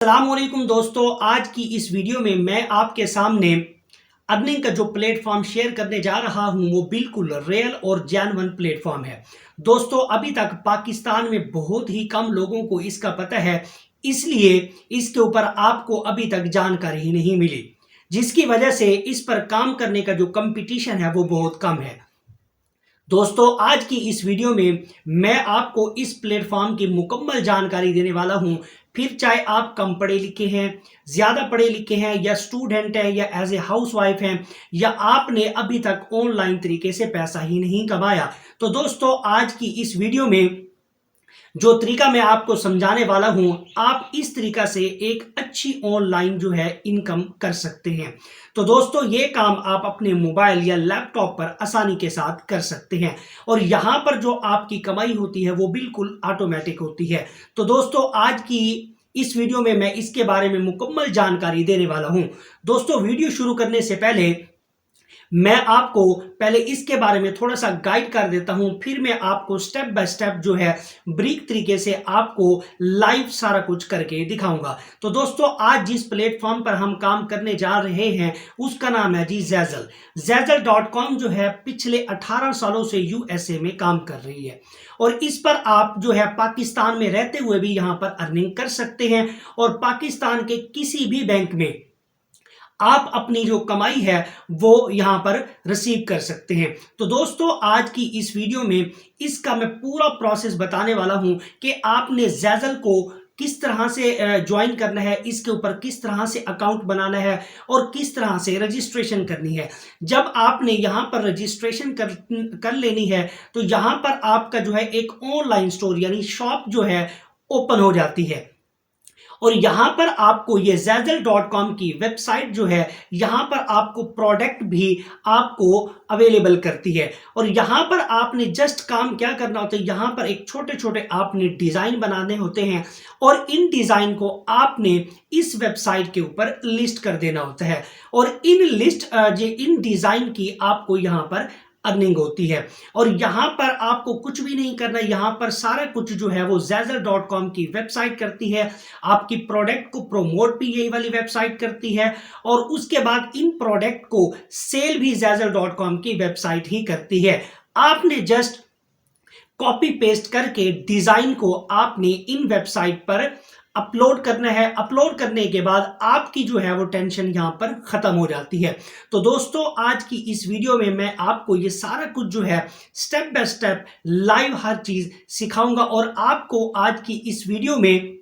अस्सलामुअलैकुम दोस्तों, आज की इस वीडियो में मैं आपके सामने अर्निंग का जो प्लेटफॉर्म शेयर करने जा रहा हूं वो बिल्कुल रियल और जेन्युइन प्लेटफॉर्म है। दोस्तों, अभी तक पाकिस्तान में बहुत ही कम लोगों को इसका पता है, इसलिए इसके ऊपर आपको अभी तक जानकारी ही नहीं मिली, जिसकी वजह से इस पर काम करने का जो कंपटीशन है वो बहुत कम है। दोस्तों, आज की इस वीडियो में मैं आपको इस प्लेटफॉर्म की मुकम्मल जानकारी देने वाला हूं। फिर चाहे आप कम पढ़े लिखे हैं, ज़्यादा पढ़े लिखे हैं, या स्टूडेंट हैं, या एज ए हाउसवाइफ हैं, या आपने अभी तक ऑनलाइन तरीके से पैसा ही नहीं कमाया, तो दोस्तों आज की इस वीडियो में जो तरीका मैं आपको समझाने वाला हूं, आप इस तरीका से एक अच्छी ऑनलाइन जो है इनकम कर सकते हैं। तो दोस्तों, ये काम आप अपने मोबाइल या लैपटॉप पर आसानी के साथ कर सकते हैं और यहां पर जो आपकी कमाई होती है वो बिल्कुल ऑटोमेटिक होती है। तो दोस्तों, आज की इस वीडियो में मैं इसके बारे में मुकम्मल जानकारी देने वाला हूं। दोस्तों, वीडियो शुरू करने से पहले मैं आपको पहले इसके बारे में थोड़ा सा गाइड कर देता हूं, फिर मैं आपको स्टेप बाय स्टेप जो है ब्रीक तरीके से आपको लाइव सारा कुछ करके दिखाऊंगा। तो दोस्तों, आज जिस प्लेटफॉर्म पर हम काम करने जा रहे हैं उसका नाम है जी ज़ेज़ल। ज़ेज़ल.com जो है पिछले 18 सालों से यूएसए में काम कर रही है और इस पर आप जो है पाकिस्तान में रहते हुए भी यहां पर अर्निंग कर सकते हैं और पाकिस्तान के किसी भी बैंक में आप अपनी जो कमाई है वो यहां पर रिसीव कर सकते हैं। तो दोस्तों, आज की इस वीडियो में इसका मैं पूरा प्रोसेस बताने वाला हूं कि आपने ज़ेज़ल को किस तरह से ज्वाइन करना है, इसके ऊपर किस तरह से अकाउंट बनाना है और किस तरह से रजिस्ट्रेशन करनी है। जब आपने यहां पर रजिस्ट्रेशन कर लेनी है तो यहां पर आपका जो है एक ऑनलाइन स्टोर यानी शॉप जो है ओपन हो जाती है और यहां पर आपको ये ज़ेज़ल.com की वेबसाइट जो है यहां पर आपको प्रोडक्ट भी आपको अवेलेबल करती है और यहां पर आपने जस्ट काम क्या करना होता है, यहां पर एक छोटे छोटे आपने डिजाइन बनाने होते हैं और इन डिजाइन को आपने इस वेबसाइट के ऊपर लिस्ट कर देना होता है और इन डिजाइन की आपको यहां पर अर्निंग होती है। और यहां पर आपको कुछ भी नहीं करना, यहां पर सारा कुछ जो है वो ज़ेज़ल.com की वेबसाइट करती है। आपकी प्रोडक्ट को प्रमोट भी यही वाली वेबसाइट करती है और उसके बाद इन प्रोडक्ट को सेल भी ज़ेज़ल.com की वेबसाइट ही करती है। आपने जस्ट कॉपी पेस्ट करके डिजाइन को आपने इन वेबसाइट पर अपलोड करना है। अपलोड करने के बाद आपकी जो है वो टेंशन यहां पर खत्म हो जाती है। तो दोस्तों, आज की इस वीडियो में मैं आपको ये सारा कुछ जो है स्टेप बाय स्टेप लाइव हर चीज सिखाऊंगा और आपको आज की इस वीडियो में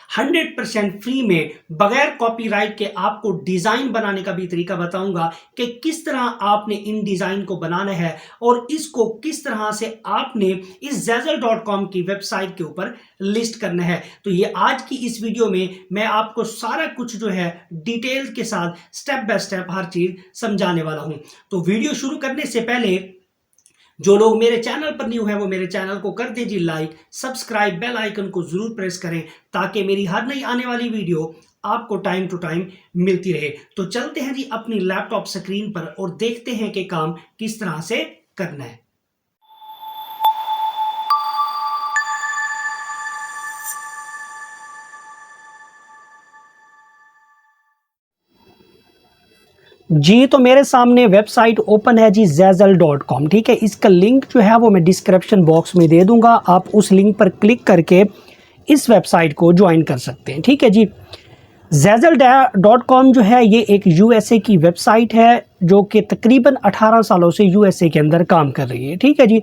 100% फ्री में बगैर कॉपीराइट के आपको डिजाइन बनाने का भी तरीका बताऊंगा कि किस तरह आपने इन डिजाइन को बनाना है और इसको किस तरह से आपने इस ज़ेज़ल.com की वेबसाइट के ऊपर लिस्ट करना है। तो ये आज की इस वीडियो में मैं आपको सारा कुछ जो है डिटेल के साथ स्टेप बाय स्टेप हर चीज समझाने वाला हूं। तो वीडियो शुरू करने से पहले जो लोग मेरे चैनल पर न्यू है वो मेरे चैनल को कर दीजिए लाइक, सब्सक्राइब, बेल आइकन को जरूर प्रेस करें ताकि मेरी हर नई आने वाली वीडियो आपको टाइम टू टाइम मिलती रहे। तो चलते हैं जी अपनी लैपटॉप स्क्रीन पर और देखते हैं कि काम किस तरह से करना है। जी, तो मेरे सामने वेबसाइट ओपन है जी ज़ेज़ल.com। ठीक है, इसका लिंक जो है वो मैं डिस्क्रिप्शन बॉक्स में दे दूंगा। आप उस लिंक पर क्लिक करके इस वेबसाइट को ज्वाइन कर सकते हैं। ठीक है जी, ज़ेज़ल.com जो है ये एक यूएसए की वेबसाइट है जो कि तकरीबन 18 सालों से यूएसए के अंदर काम कर रही है। ठीक है जी,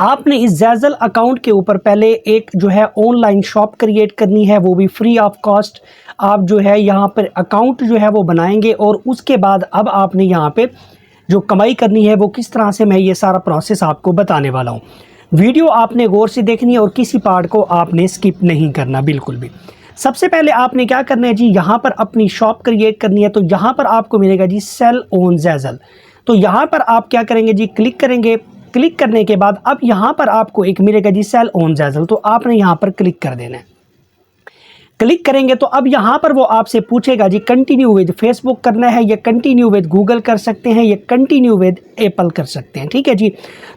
आपने इस ज़ेज़ल अकाउंट के ऊपर पहले एक जो है ऑनलाइन शॉप क्रिएट करनी है, वो भी फ्री ऑफ कॉस्ट। आप जो है यहाँ पर अकाउंट जो है वो बनाएंगे और उसके बाद अब आपने यहाँ पे जो कमाई करनी है वो किस तरह से, मैं ये सारा प्रोसेस आपको बताने वाला हूँ। वीडियो आपने गौर से देखनी है और किसी पार्ट को आपने स्किप नहीं करना बिल्कुल भी। सबसे पहले आपने क्या करना है जी, यहाँ पर अपनी शॉप क्रिएट करनी है। तो यहाँ पर आपको मिलेगा जी सेल ऑन ज़ेज़ल। तो यहाँ पर आप क्या करेंगे जी, क्लिक करेंगे। क्लिक करने के बाद अब यहाँ पर आपको एक मिलेगा जी सेल ऑन ज़ेज़ल। तो आपने यहाँ पर क्लिक कर देना है। क्लिक करेंगे तो अब यहाँ पर वो आपसे पूछेगा जी कंटिन्यू विद फेसबुक करना है, या कंटिन्यू विद गूगल कर सकते हैं, या कंटिन्यू विद एप्पल कर सकते हैं। ठीक है जी।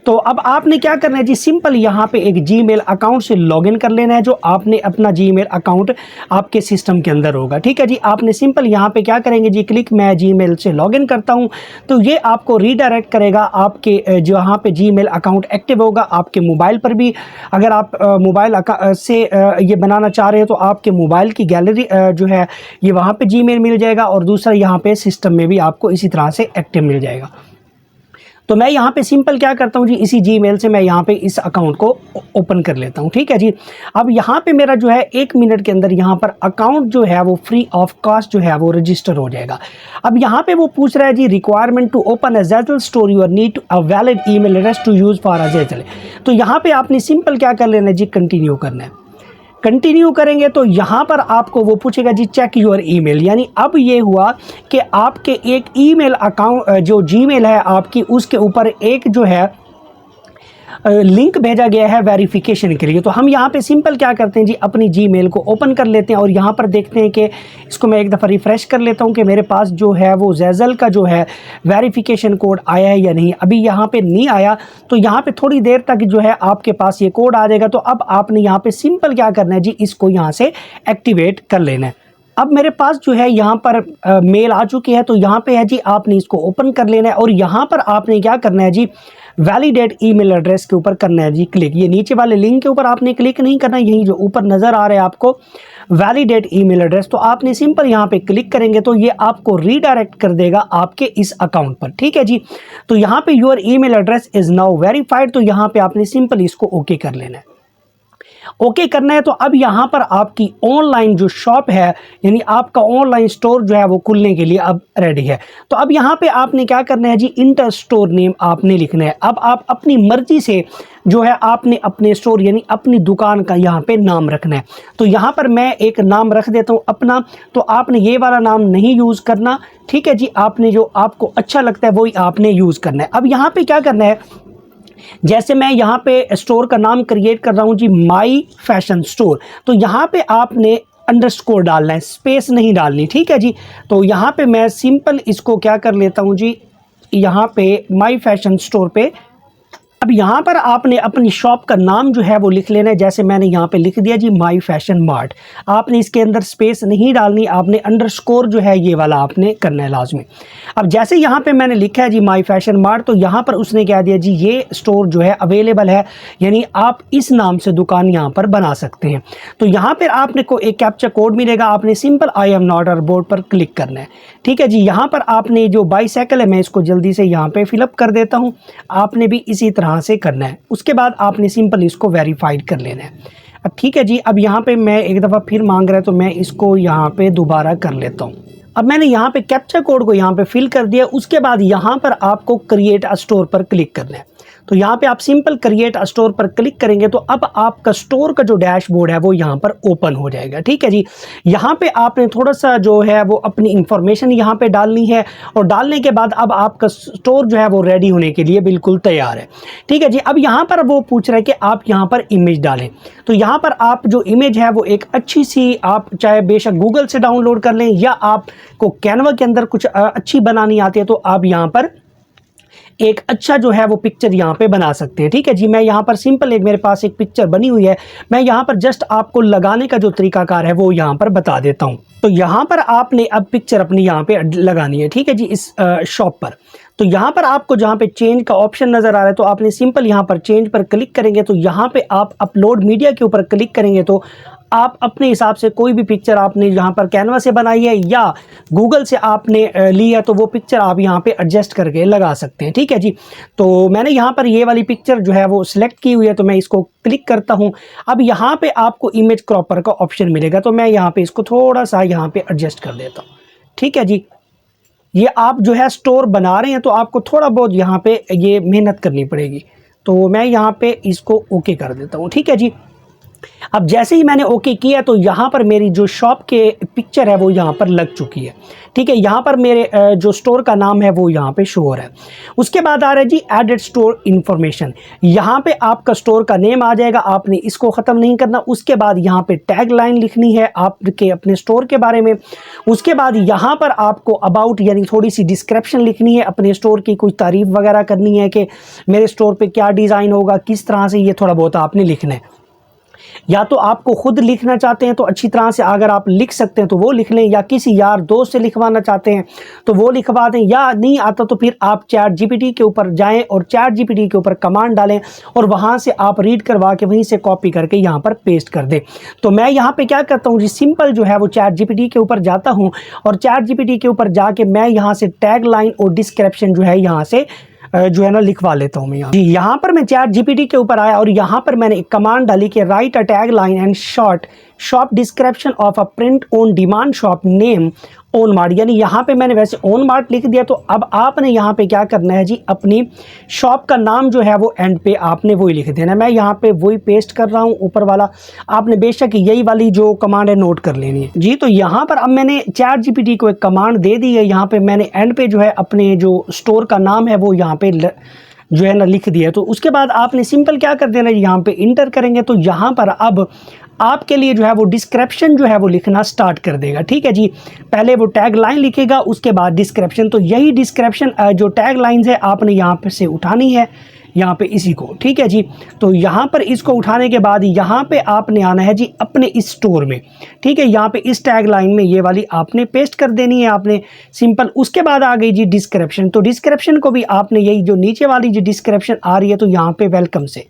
तो अब आपने क्या करना है जी, सिंपल यहाँ पे एक जीमेल अकाउंट से लॉगिन कर लेना है, जो आपने अपना जीमेल अकाउंट आपके सिस्टम के अंदर होगा। ठीक है जी। आपने सिंपल यहाँ पे क्या करेंगे जी, क्लिक मैं जीमेल से लॉगिन करता हूँ, तो ये आपको रीडायरेक्ट करेगा आपके जहाँ पे जीमेल अकाउंट एक्टिव होगा आपके मोबाइल पर भी। अगर आप मोबाइल से ये बनाना चाह रहे हैं तो आपके मोबाइल की गैलरी जो है ये वहाँ पे जीमेल मिल जाएगा, और दूसरा यहाँ पे सिस्टम में भी आपको इसी तरह से एक्टिव मिल जाएगा। तो मैं यहाँ पे सिंपल क्या करता हूँ जी, इसी जीमेल से मैं यहाँ पे इस अकाउंट को ओपन कर लेता हूँ। ठीक है जी। अब यहाँ पे मेरा जो है 1 मिनट के अंदर यहाँ पर अकाउंट जो है वो फ्री ऑफ कॉस्ट जो है वो रजिस्टर हो जाएगा। अब यहाँ पे वो पूछ रहा है जी, requirement to open a Zettle store your need a valid email address to use for a Zettle. तो यहाँ पे आपने सिंपल क्या कर लेना है जी, कंटिन्यू करना है। कंटिन्यू करेंगे तो यहाँ पर आपको वो पूछेगा जी चेक योर ईमेल, यानी अब ये हुआ कि आपके एक ईमेल अकाउंट जो जीमेल है आपकी, उसके ऊपर एक जो है लिंक भेजा गया है वेरिफिकेशन के लिए। तो हम यहाँ पे सिंपल क्या करते हैं जी, अपनी जीमेल को ओपन कर लेते हैं और यहाँ पर देखते हैं कि इसको मैं एक दफ़ा रिफ़्रेश कर लेता हूँ कि मेरे पास जो है वो ज़ेज़ल का जो है वेरिफिकेशन कोड आया है या नहीं। अभी यहाँ पे नहीं आया, तो यहाँ पे थोड़ी देर तक जो है आपके पास ये कोड आ जाएगा। तो अब आपने यहाँ पे सिंपल क्या करना है जी, इसको यहाँ से एक्टिवेट कर लेना है। अब मेरे पास जो है यहाँ पर मेल आ चुकी है, तो यहाँ पे है जी, आपने इसको ओपन कर लेना है और यहाँ पर आपने क्या करना है जी, वैलिडेट ईमेल एड्रेस के ऊपर करना है जी क्लिक। ये नीचे वाले लिंक के ऊपर आपने क्लिक नहीं करना, यही जो ऊपर नज़र आ रहा है आपको वैलिडेट ईमेल एड्रेस, तो आपने सिंपल यहाँ पे क्लिक करेंगे तो ये आपको रीडायरेक्ट कर देगा आपके इस अकाउंट पर। ठीक है जी। तो यहाँ पे your email address is now verified, तो यहाँ पे आपने सिंपल इसको ओके कर लेना है। ओके करना है तो अब यहाँ पर आपकी ऑनलाइन जो शॉप है, यानी आपका ऑनलाइन स्टोर जो है वो खुलने के लिए अब रेडी है। तो अब यहाँ पे आपने क्या करना है जी, इंटर स्टोर नेम आपने लिखना है। अब आप अपनी मर्जी से जो है आपने अपने स्टोर यानी अपनी दुकान का यहाँ पे नाम रखना है। तो यहाँ पर मैं एक नाम रख देता हूँ अपना, तो आपने ये वाला नाम नहीं यूज़ करना। ठीक है जी। आपने जो आपको अच्छा लगता है वही आपने यूज़ करना है। अब यहाँ पे क्या करना है, जैसे मैं यहाँ पे स्टोर का नाम क्रिएट कर रहा हूँ जी, माई फैशन स्टोर, तो यहाँ पे आपने अंडरस्कोर डालना है, स्पेस नहीं डालनी। ठीक है जी। तो यहाँ पे मैं सिंपल इसको क्या कर लेता हूँ जी, यहाँ पे माई फैशन स्टोर पे अब यहाँ पर आपने अपनी शॉप का नाम जो है वो लिख लेना है। जैसे मैंने यहाँ पे लिख दिया जी माई फैशन मार्ट, आपने इसके अंदर स्पेस नहीं डालनी, आपने अंडरस्कोर जो है ये वाला आपने करना है लाजमी। अब जैसे यहाँ पे मैंने लिखा है जी माई फैशन मार्ट, तो यहाँ पर उसने क्या दिया जी, ये स्टोर जो है अवेलेबल है, यानी आप इस नाम से दुकान यहाँ पर बना सकते हैं। तो यहाँ पर आपने को एक कैप्चा कोड मिलेगा, आपने simple I am not a board पर क्लिक करना है। ठीक है जी। यहाँ पर आपने जो बाईसाइकिल है मैं इसको जल्दी से यहाँ पे फिलअप कर देता हूँ, आपने भी इसी तरह से करना है। उसके बाद आपने सिंपल इसको वेरीफाइड कर लेना है। अब ठीक है जी। अब यहाँ पे मैं एक दफ़ा फिर मांग रहा है, तो मैं इसको यहाँ पे दोबारा कर लेता हूँ। अब मैंने यहाँ पे कैप्चा कोड को यहाँ पे फिल कर दिया। उसके बाद यहाँ पर आपको क्रिएट अ स्टोर पर क्लिक करना है। तो यहाँ पे आप सिंपल क्रिएट अ स्टोर पर क्लिक करेंगे तो अब आपका स्टोर का जो डैशबोर्ड है वो यहाँ पर ओपन हो जाएगा। ठीक है जी। यहाँ पे आपने थोड़ा सा जो है वो अपनी इंफॉर्मेशन यहाँ पे डालनी है, और डालने के बाद अब आपका स्टोर जो है वो रेडी होने के लिए बिल्कुल तैयार है। ठीक है जी। अब यहाँ पर वो पूछ रहा है कि आप यहाँ पर इमेज डालें, तो यहाँ पर आप जो इमेज है वो एक अच्छी सी, आप चाहे बेशक गूगल से डाउनलोड कर लें, या आपको कैनवा के अंदर कुछ अच्छी बनानी आती है तो आप यहाँ पर एक अच्छा जो है वो पिक्चर यहाँ पे बना सकते हैं। ठीक है जी। मैं यहाँ पर सिंपल एक मेरे पास एक पिक्चर बनी हुई है, मैं यहाँ पर जस्ट आपको लगाने का जो तरीकाकार है वो यहाँ पर बता देता हूँ। तो यहाँ पर आपने अब पिक्चर अपनी यहाँ पे लगानी है। ठीक है जी। इस शॉप पर तो यहाँ पर आपको जहाँ पे चेंज का ऑप्शन नज़र आ रहा है, तो आपने सिंपल यहाँ पर चेंज पर क्लिक करेंगे, तो यहाँ पे आप अपलोड मीडिया के ऊपर क्लिक करेंगे तो आप अपने हिसाब से कोई भी पिक्चर आपने यहाँ पर कैनवा से बनाई है या गूगल से आपने ली है, तो वो पिक्चर आप यहाँ पे एडजस्ट करके लगा सकते हैं। ठीक है जी। तो मैंने यहाँ पर ये वाली पिक्चर जो है वो सिलेक्ट की हुई है, तो मैं इसको क्लिक करता हूँ। अब यहाँ पे आपको इमेज क्रॉपर का ऑप्शन मिलेगा, तो मैं यहाँ पे इसको थोड़ा सा यहाँ पे एडजस्ट कर देता हूँ। ठीक है जी। ये आप जो है स्टोर बना रहे हैं तो आपको थोड़ा बहुत यहाँ पे ये मेहनत करनी पड़ेगी, तो मैं यहाँ पे इसको ओके कर देता हूँ। ठीक है जी। अब जैसे ही मैंने ओके किया तो यहाँ पर मेरी जो शॉप के पिक्चर है वो यहाँ पर लग चुकी है। ठीक है, यहाँ पर मेरे जो स्टोर का नाम है वो यहाँ पे शो हो रहा है। उसके बाद आ रहा है जी एडेड स्टोर इन्फॉर्मेशन। यहाँ पे आपका स्टोर का नेम आ जाएगा, आपने इसको ख़त्म नहीं करना। उसके बाद यहाँ पे टैग लाइन लिखनी है आपके अपने स्टोर के बारे में। उसके बाद यहाँ पर आपको अबाउट यानी थोड़ी सी डिस्क्रिप्शन लिखनी है अपने स्टोर की, कुछ तारीफ़ वगैरह करनी है कि मेरे स्टोर पर क्या डिज़ाइन होगा, किस तरह से, ये थोड़ा बहुत आपने लिखना है। या तो आपको खुद लिखना चाहते हैं तो अच्छी तरह से अगर आप लिख सकते हैं तो वो लिख लें, या किसी यार दोस्त से लिखवाना चाहते हैं तो वो लिखवा दें, या नहीं आता तो फिर आप चैट जीपीटी के ऊपर जाएं और चैट जीपीटी के ऊपर कमांड डालें और वहां से आप रीड करवा के वहीं से कॉपी करके यहाँ पर पेस्ट कर दें। तो मैं यहाँ पे क्या करता हूँ जी, सिंपल जो है वो चैट जीपीटी के ऊपर जाता हूँ और चैट जीपीटी के ऊपर जाके मैं यहाँ से टैग लाइन और डिस्क्रिप्शन जो है यहाँ से जो है ना लिखवा लेता हूँ मैं यहाँ पर मैं चैट जीपीटी के ऊपर आया और यहाँ पर मैंने एक कमांड डाली कि right a tag line and short shop description of a print on demand shop name own mart, यानी यहाँ पे मैंने वैसे ओन मार्ट लिख दिया। तो अब आपने यहाँ पे क्या करना है जी, अपनी शॉप का नाम जो है वो एंड पे आपने वही लिख देना है। मैं यहाँ पे वही पेस्ट कर रहा हूँ ऊपर वाला, आपने बेशक यही वाली जो कमांड है नोट कर लेनी है जी। तो यहाँ पर अब मैंने चैट जीपीटी को एक कमांड दे दी है, यहाँ पे मैंने एंड पे जो है अपने जो स्टोर का नाम है वो यहाँ पे जो है ना लिख दिया। तो उसके बाद आपने सिंपल क्या कर देना, यहाँ पे इंटर करेंगे तो यहाँ पर अब आपके लिए जो है वो डिस्क्रिप्शन जो है वो लिखना स्टार्ट कर देगा। ठीक है जी, पहले वो टैग लाइन लिखेगा, उसके बाद डिस्क्रिप्शन। तो यही डिस्क्रिप्शन जो टैग लाइन्स है आपने यहाँ पे से उठानी है, यहाँ पे इसी को। ठीक है जी, तो यहाँ पर इसको उठाने के बाद यहाँ पे आपने आना है जी अपने इस स्टोर में। ठीक है, यहाँ पे इस टैग लाइन में ये वाली आपने पेस्ट कर देनी है आपने सिंपल। उसके बाद आ गई जी डिस्क्रिप्शन। तो डिस्क्रिप्शन को भी आपने यही जो नीचे वाली जो डिस्क्रिप्शन आ रही है तो यहाँ पे वेलकम से,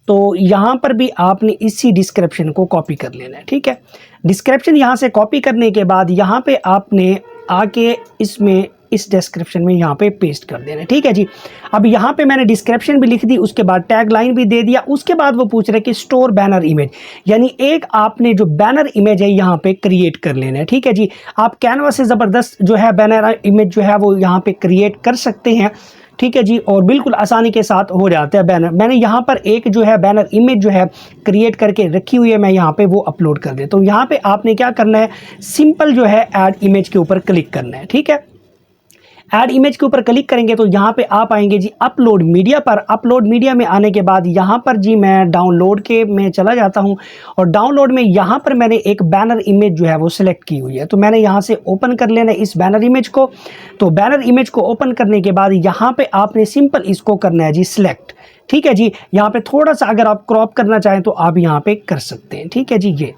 तो यहाँ पर भी आपने इसी डिस्क्रिप्शन को कॉपी कर लेना है। ठीक है, डिस्क्रिप्शन यहाँ से कॉपी करने के बाद यहाँ पे आपने आके इसमें इस डिस्क्रिप्शन में यहाँ पे पेस्ट कर देना है। ठीक है जी, अब यहाँ पे मैंने डिस्क्रिप्शन भी लिख दी, उसके बाद टैग लाइन भी दे दिया। उसके बाद वो पूछ रहे कि स्टोर बैनर इमेज, यानी एक आपने जो बैनर इमेज है यहाँ पे क्रिएट कर लेना है। ठीक है जी, आप कैनवा से ज़बरदस्त जो है बैनर इमेज जो है वो यहाँ पे क्रिएट कर सकते हैं। ठीक है जी, और बिल्कुल आसानी के साथ हो जाता है बैनर। मैंने यहाँ पर एक जो है बैनर इमेज जो है क्रिएट करके रखी हुई है, मैं यहाँ पे वो अपलोड कर देता हूँ। यहाँ पे आपने क्या करना है, सिंपल जो है ऐड इमेज के ऊपर क्लिक करना है। ठीक है, ऐड इमेज के ऊपर क्लिक करेंगे तो यहाँ पे आप आएंगे जी अपलोड मीडिया पर। अपलोड मीडिया में आने के बाद यहाँ पर जी मैं डाउनलोड के में चला जाता हूँ और डाउनलोड में यहाँ पर मैंने एक बैनर इमेज जो है वो सिलेक्ट की हुई है। तो मैंने यहाँ से ओपन कर लेना है इस बैनर इमेज को। तो बैनर इमेज को ओपन करने के बाद यहाँ पे आपने सिंपल इसको करना है जी सिलेक्ट। ठीक है जी, यहाँ पे थोड़ा सा अगर आप क्रॉप करना चाहें तो आप यहाँ पे कर सकते हैं। ठीक है जी, ये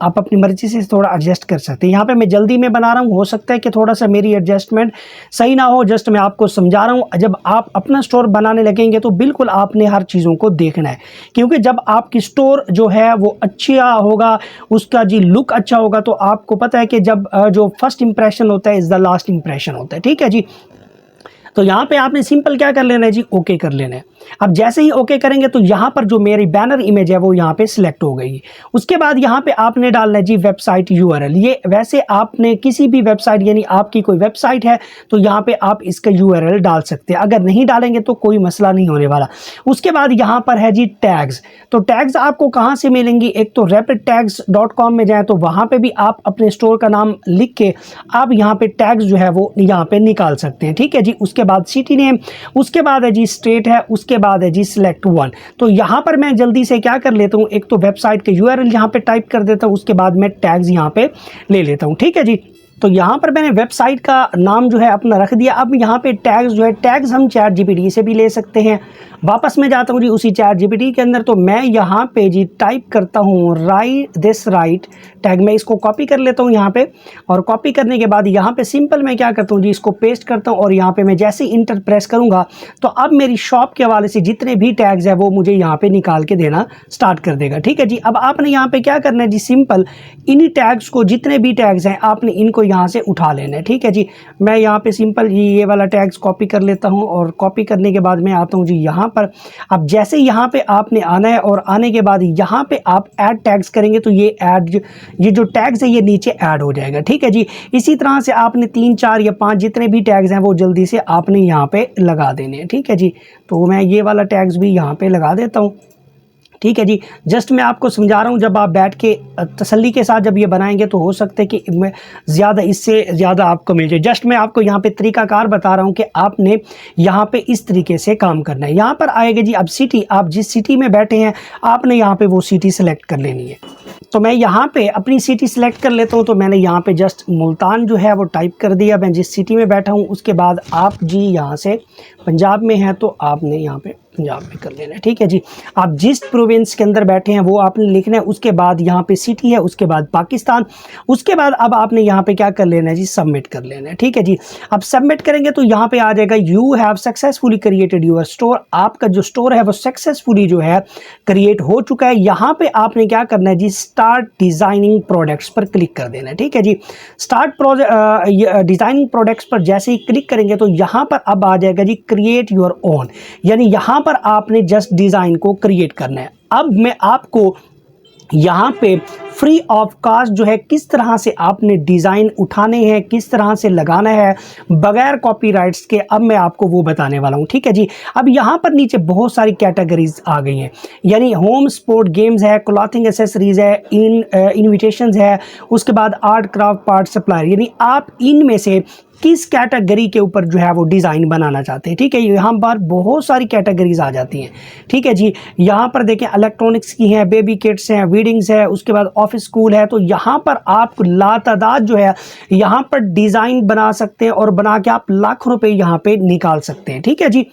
आप अपनी मर्जी से थोड़ा एडजस्ट कर सकते हैं। यहाँ पे मैं जल्दी में बना रहा हूँ, हो सकता है कि थोड़ा सा मेरी एडजस्टमेंट सही ना हो, जस्ट मैं आपको समझा रहा हूँ। जब आप अपना स्टोर बनाने लगेंगे तो बिल्कुल आपने हर चीज़ों को देखना है, क्योंकि जब आपकी स्टोर जो है वो अच्छा होगा, उसका जी लुक अच्छा होगा, तो आपको पता है कि जब जो फर्स्ट इंप्रेशन होता है इज़ द लास्ट इंप्रेशन होता है। ठीक है जी, तो यहाँ पे आपने सिंपल क्या कर लेना है जी, ओके कर लेना है। अब जैसे ही ओके करेंगे तो यहाँ पर जो मेरी बैनर इमेज है वो यहाँ पे सिलेक्ट हो गई। उसके बाद यहाँ पे आपने डालना है जी वेबसाइट यूआरएल। ये वैसे आपने किसी भी वेबसाइट, यानी आपकी कोई वेबसाइट है तो यहाँ पे आप इसका यूआरएल डाल सकते हैं, अगर नहीं डालेंगे तो कोई मसला नहीं होने वाला। उसके बाद यहाँ पर है जी टैग्स। तो टैग्स आपको कहाँ से मिलेंगी, एक तो rapidtags.com में जाए तो वहाँ पे भी आप अपने स्टोर का नाम लिख के आप यहाँ पे टैग्स जो है वो यहाँ पे निकाल सकते हैं। ठीक है जी, उसके बाद सिटी नेम, उसके बाद है जी स्टेट है, उसके बाद है जी सिलेक्ट वन। तो यहाँ पर मैं जल्दी से क्या कर लेता हूँ, एक तो वेबसाइट के यूआरएल यहाँ पे टाइप कर देता हूँ, उसके बाद मैं टैग्स यहाँ पे ले लेता हूँ। ठीक है जी, तो यहाँ पर मैंने वेबसाइट का नाम जो है अपना रख दिया। अब यहाँ पे टैग्स जो है, टैग्स हम चैट जीपीटी से भी ले सकते हैं। वापस मैं जाता हूँ जी उसी चैट जीपीटी के अंदर, तो मैं यहाँ पे जी टाइप करता हूँ राइट टैग। मैं इसको कॉपी कर लेता हूँ यहाँ पे, और कॉपी करने के बाद यहाँ पे सिंपल मैं क्या करता हूँ जी, इसको पेस्ट करता हूँ और यहाँ पे मैं जैसे ही इंटर प्रेस करूँगा तो अब मेरी शॉप के हवाले से जितने भी टैग्स है वो मुझे यहाँ पे निकाल के देना स्टार्ट कर देगा। ठीक है जी, अब आपने यहाँ पे क्या करना है जी, सिंपल इन्हीं टैग्स को, जितने भी टैग्स हैं आपने इनको यहाँ से उठा लेना है। ठीक है जी, मैं यहाँ पे सिंपल ये वाला टैग्स कॉपी कर लेता हूँ और कॉपी करने के बाद मैं आता हूँ जी यहाँ पर। अब जैसे यहाँ पे आपने आना है और आने के बाद यहाँ पे आप ऐड टैग्स करेंगे तो ये जो टैग्स है ये नीचे ऐड हो जाएगा। ठीक है जी, इसी तरह से आपने 3 4 या 5 जितने भी टैग्स हैं वो जल्दी से आपने यहाँ पे लगा देने हैं। ठीक है जी, तो मैं ये वाला टैग्स भी यहाँ पे लगा देता हूँ। ठीक है जी। जस्ट मैं आपको समझा रहा हूँ, जब आप बैठ के तसल्ली के साथ जब ये बनाएंगे तो हो सकता है कि ज़्यादा इससे ज़्यादा आपको मिल जाए। जस्ट मैं आपको यहाँ पे तरीकाकार बता रहा हूँ कि आपने यहाँ पे इस तरीके से काम करना है। यहाँ पर आएगा जी अब सिटी, आप जिस सिटी में बैठे हैं आपने यहाँ पे वो सिटी सेलेक्ट कर लेनी है। तो मैं यहाँ पे अपनी सिटी सेलेक्ट कर लेता हूँ। तो मैंने यहाँ पे जस्ट मुल्तान जो है वो टाइप कर दिया, मैं जिस सिटी में बैठा हूँ। उसके बाद आप जी यहाँ से पंजाब में हैं तो आपने यहाँ पे पंजाब में कर लेना है। ठीक है जी। आप जिस प्रोविंस के अंदर बैठे हैं वो आपने लिखना है। उसके बाद यहाँ पे सिटी है, उसके बाद पाकिस्तान, उसके बाद अब आपने यहाँ पे क्या कर लेना है जी, सबमिट कर लेना है। ठीक है जी। अब सबमिट करेंगे तो यहाँ पे आ जाएगा you have successfully created your store. आपका जो स्टोर है वो सक्सेसफुली जो है क्रिएट हो चुका है। यहाँ पे आपने क्या करना है जी, स्टार्ट डिजाइनिंग प्रोडक्ट्स पर क्लिक कर देना है। ठीक है जी। स्टार्ट डिजाइनिंग प्रोडक्ट्स पर जैसे ही क्लिक करेंगे तो यहाँ पर अब आ जाएगा जी क्रिएट योर ओन, यानी यहाँ पर आपने जस्ट डिजाइन को क्रिएट करना है। अब मैं आपको यहाँ पे फ्री ऑफ कास्ट जो है किस तरह से आपने डिज़ाइन उठाने हैं, किस तरह से लगाना है बगैर कॉपीराइट्स के, अब मैं आपको वो बताने वाला हूँ। ठीक है जी। अब यहाँ पर नीचे बहुत सारी कैटेगरीज आ गई हैं, यानी होम स्पोर्ट गेम्स है, क्लॉथिंग एसेसरीज है, इन्विटेशंस है, उसके बाद आर्ट क्राफ्ट पार्ट सप्लायर, यानी आप इनमें से किस कैटेगरी के ऊपर जो है वो डिज़ाइन बनाना चाहते हैं। ठीक है। यहाँ पर बहुत सारी कैटेगरीज आ जाती हैं। ठीक है जी। यहाँ पर देखें इलेक्ट्रॉनिक्स की हैं, बेबी किट्स हैं, वीडिंग्स है, उसके बाद ऑफिस स्कूल है। तो यहाँ पर आप लातादाद जो है यहाँ पर डिज़ाइन बना सकते हैं और बना के आप लाखों रुपए यहाँ पे निकाल सकते हैं। ठीक है जी।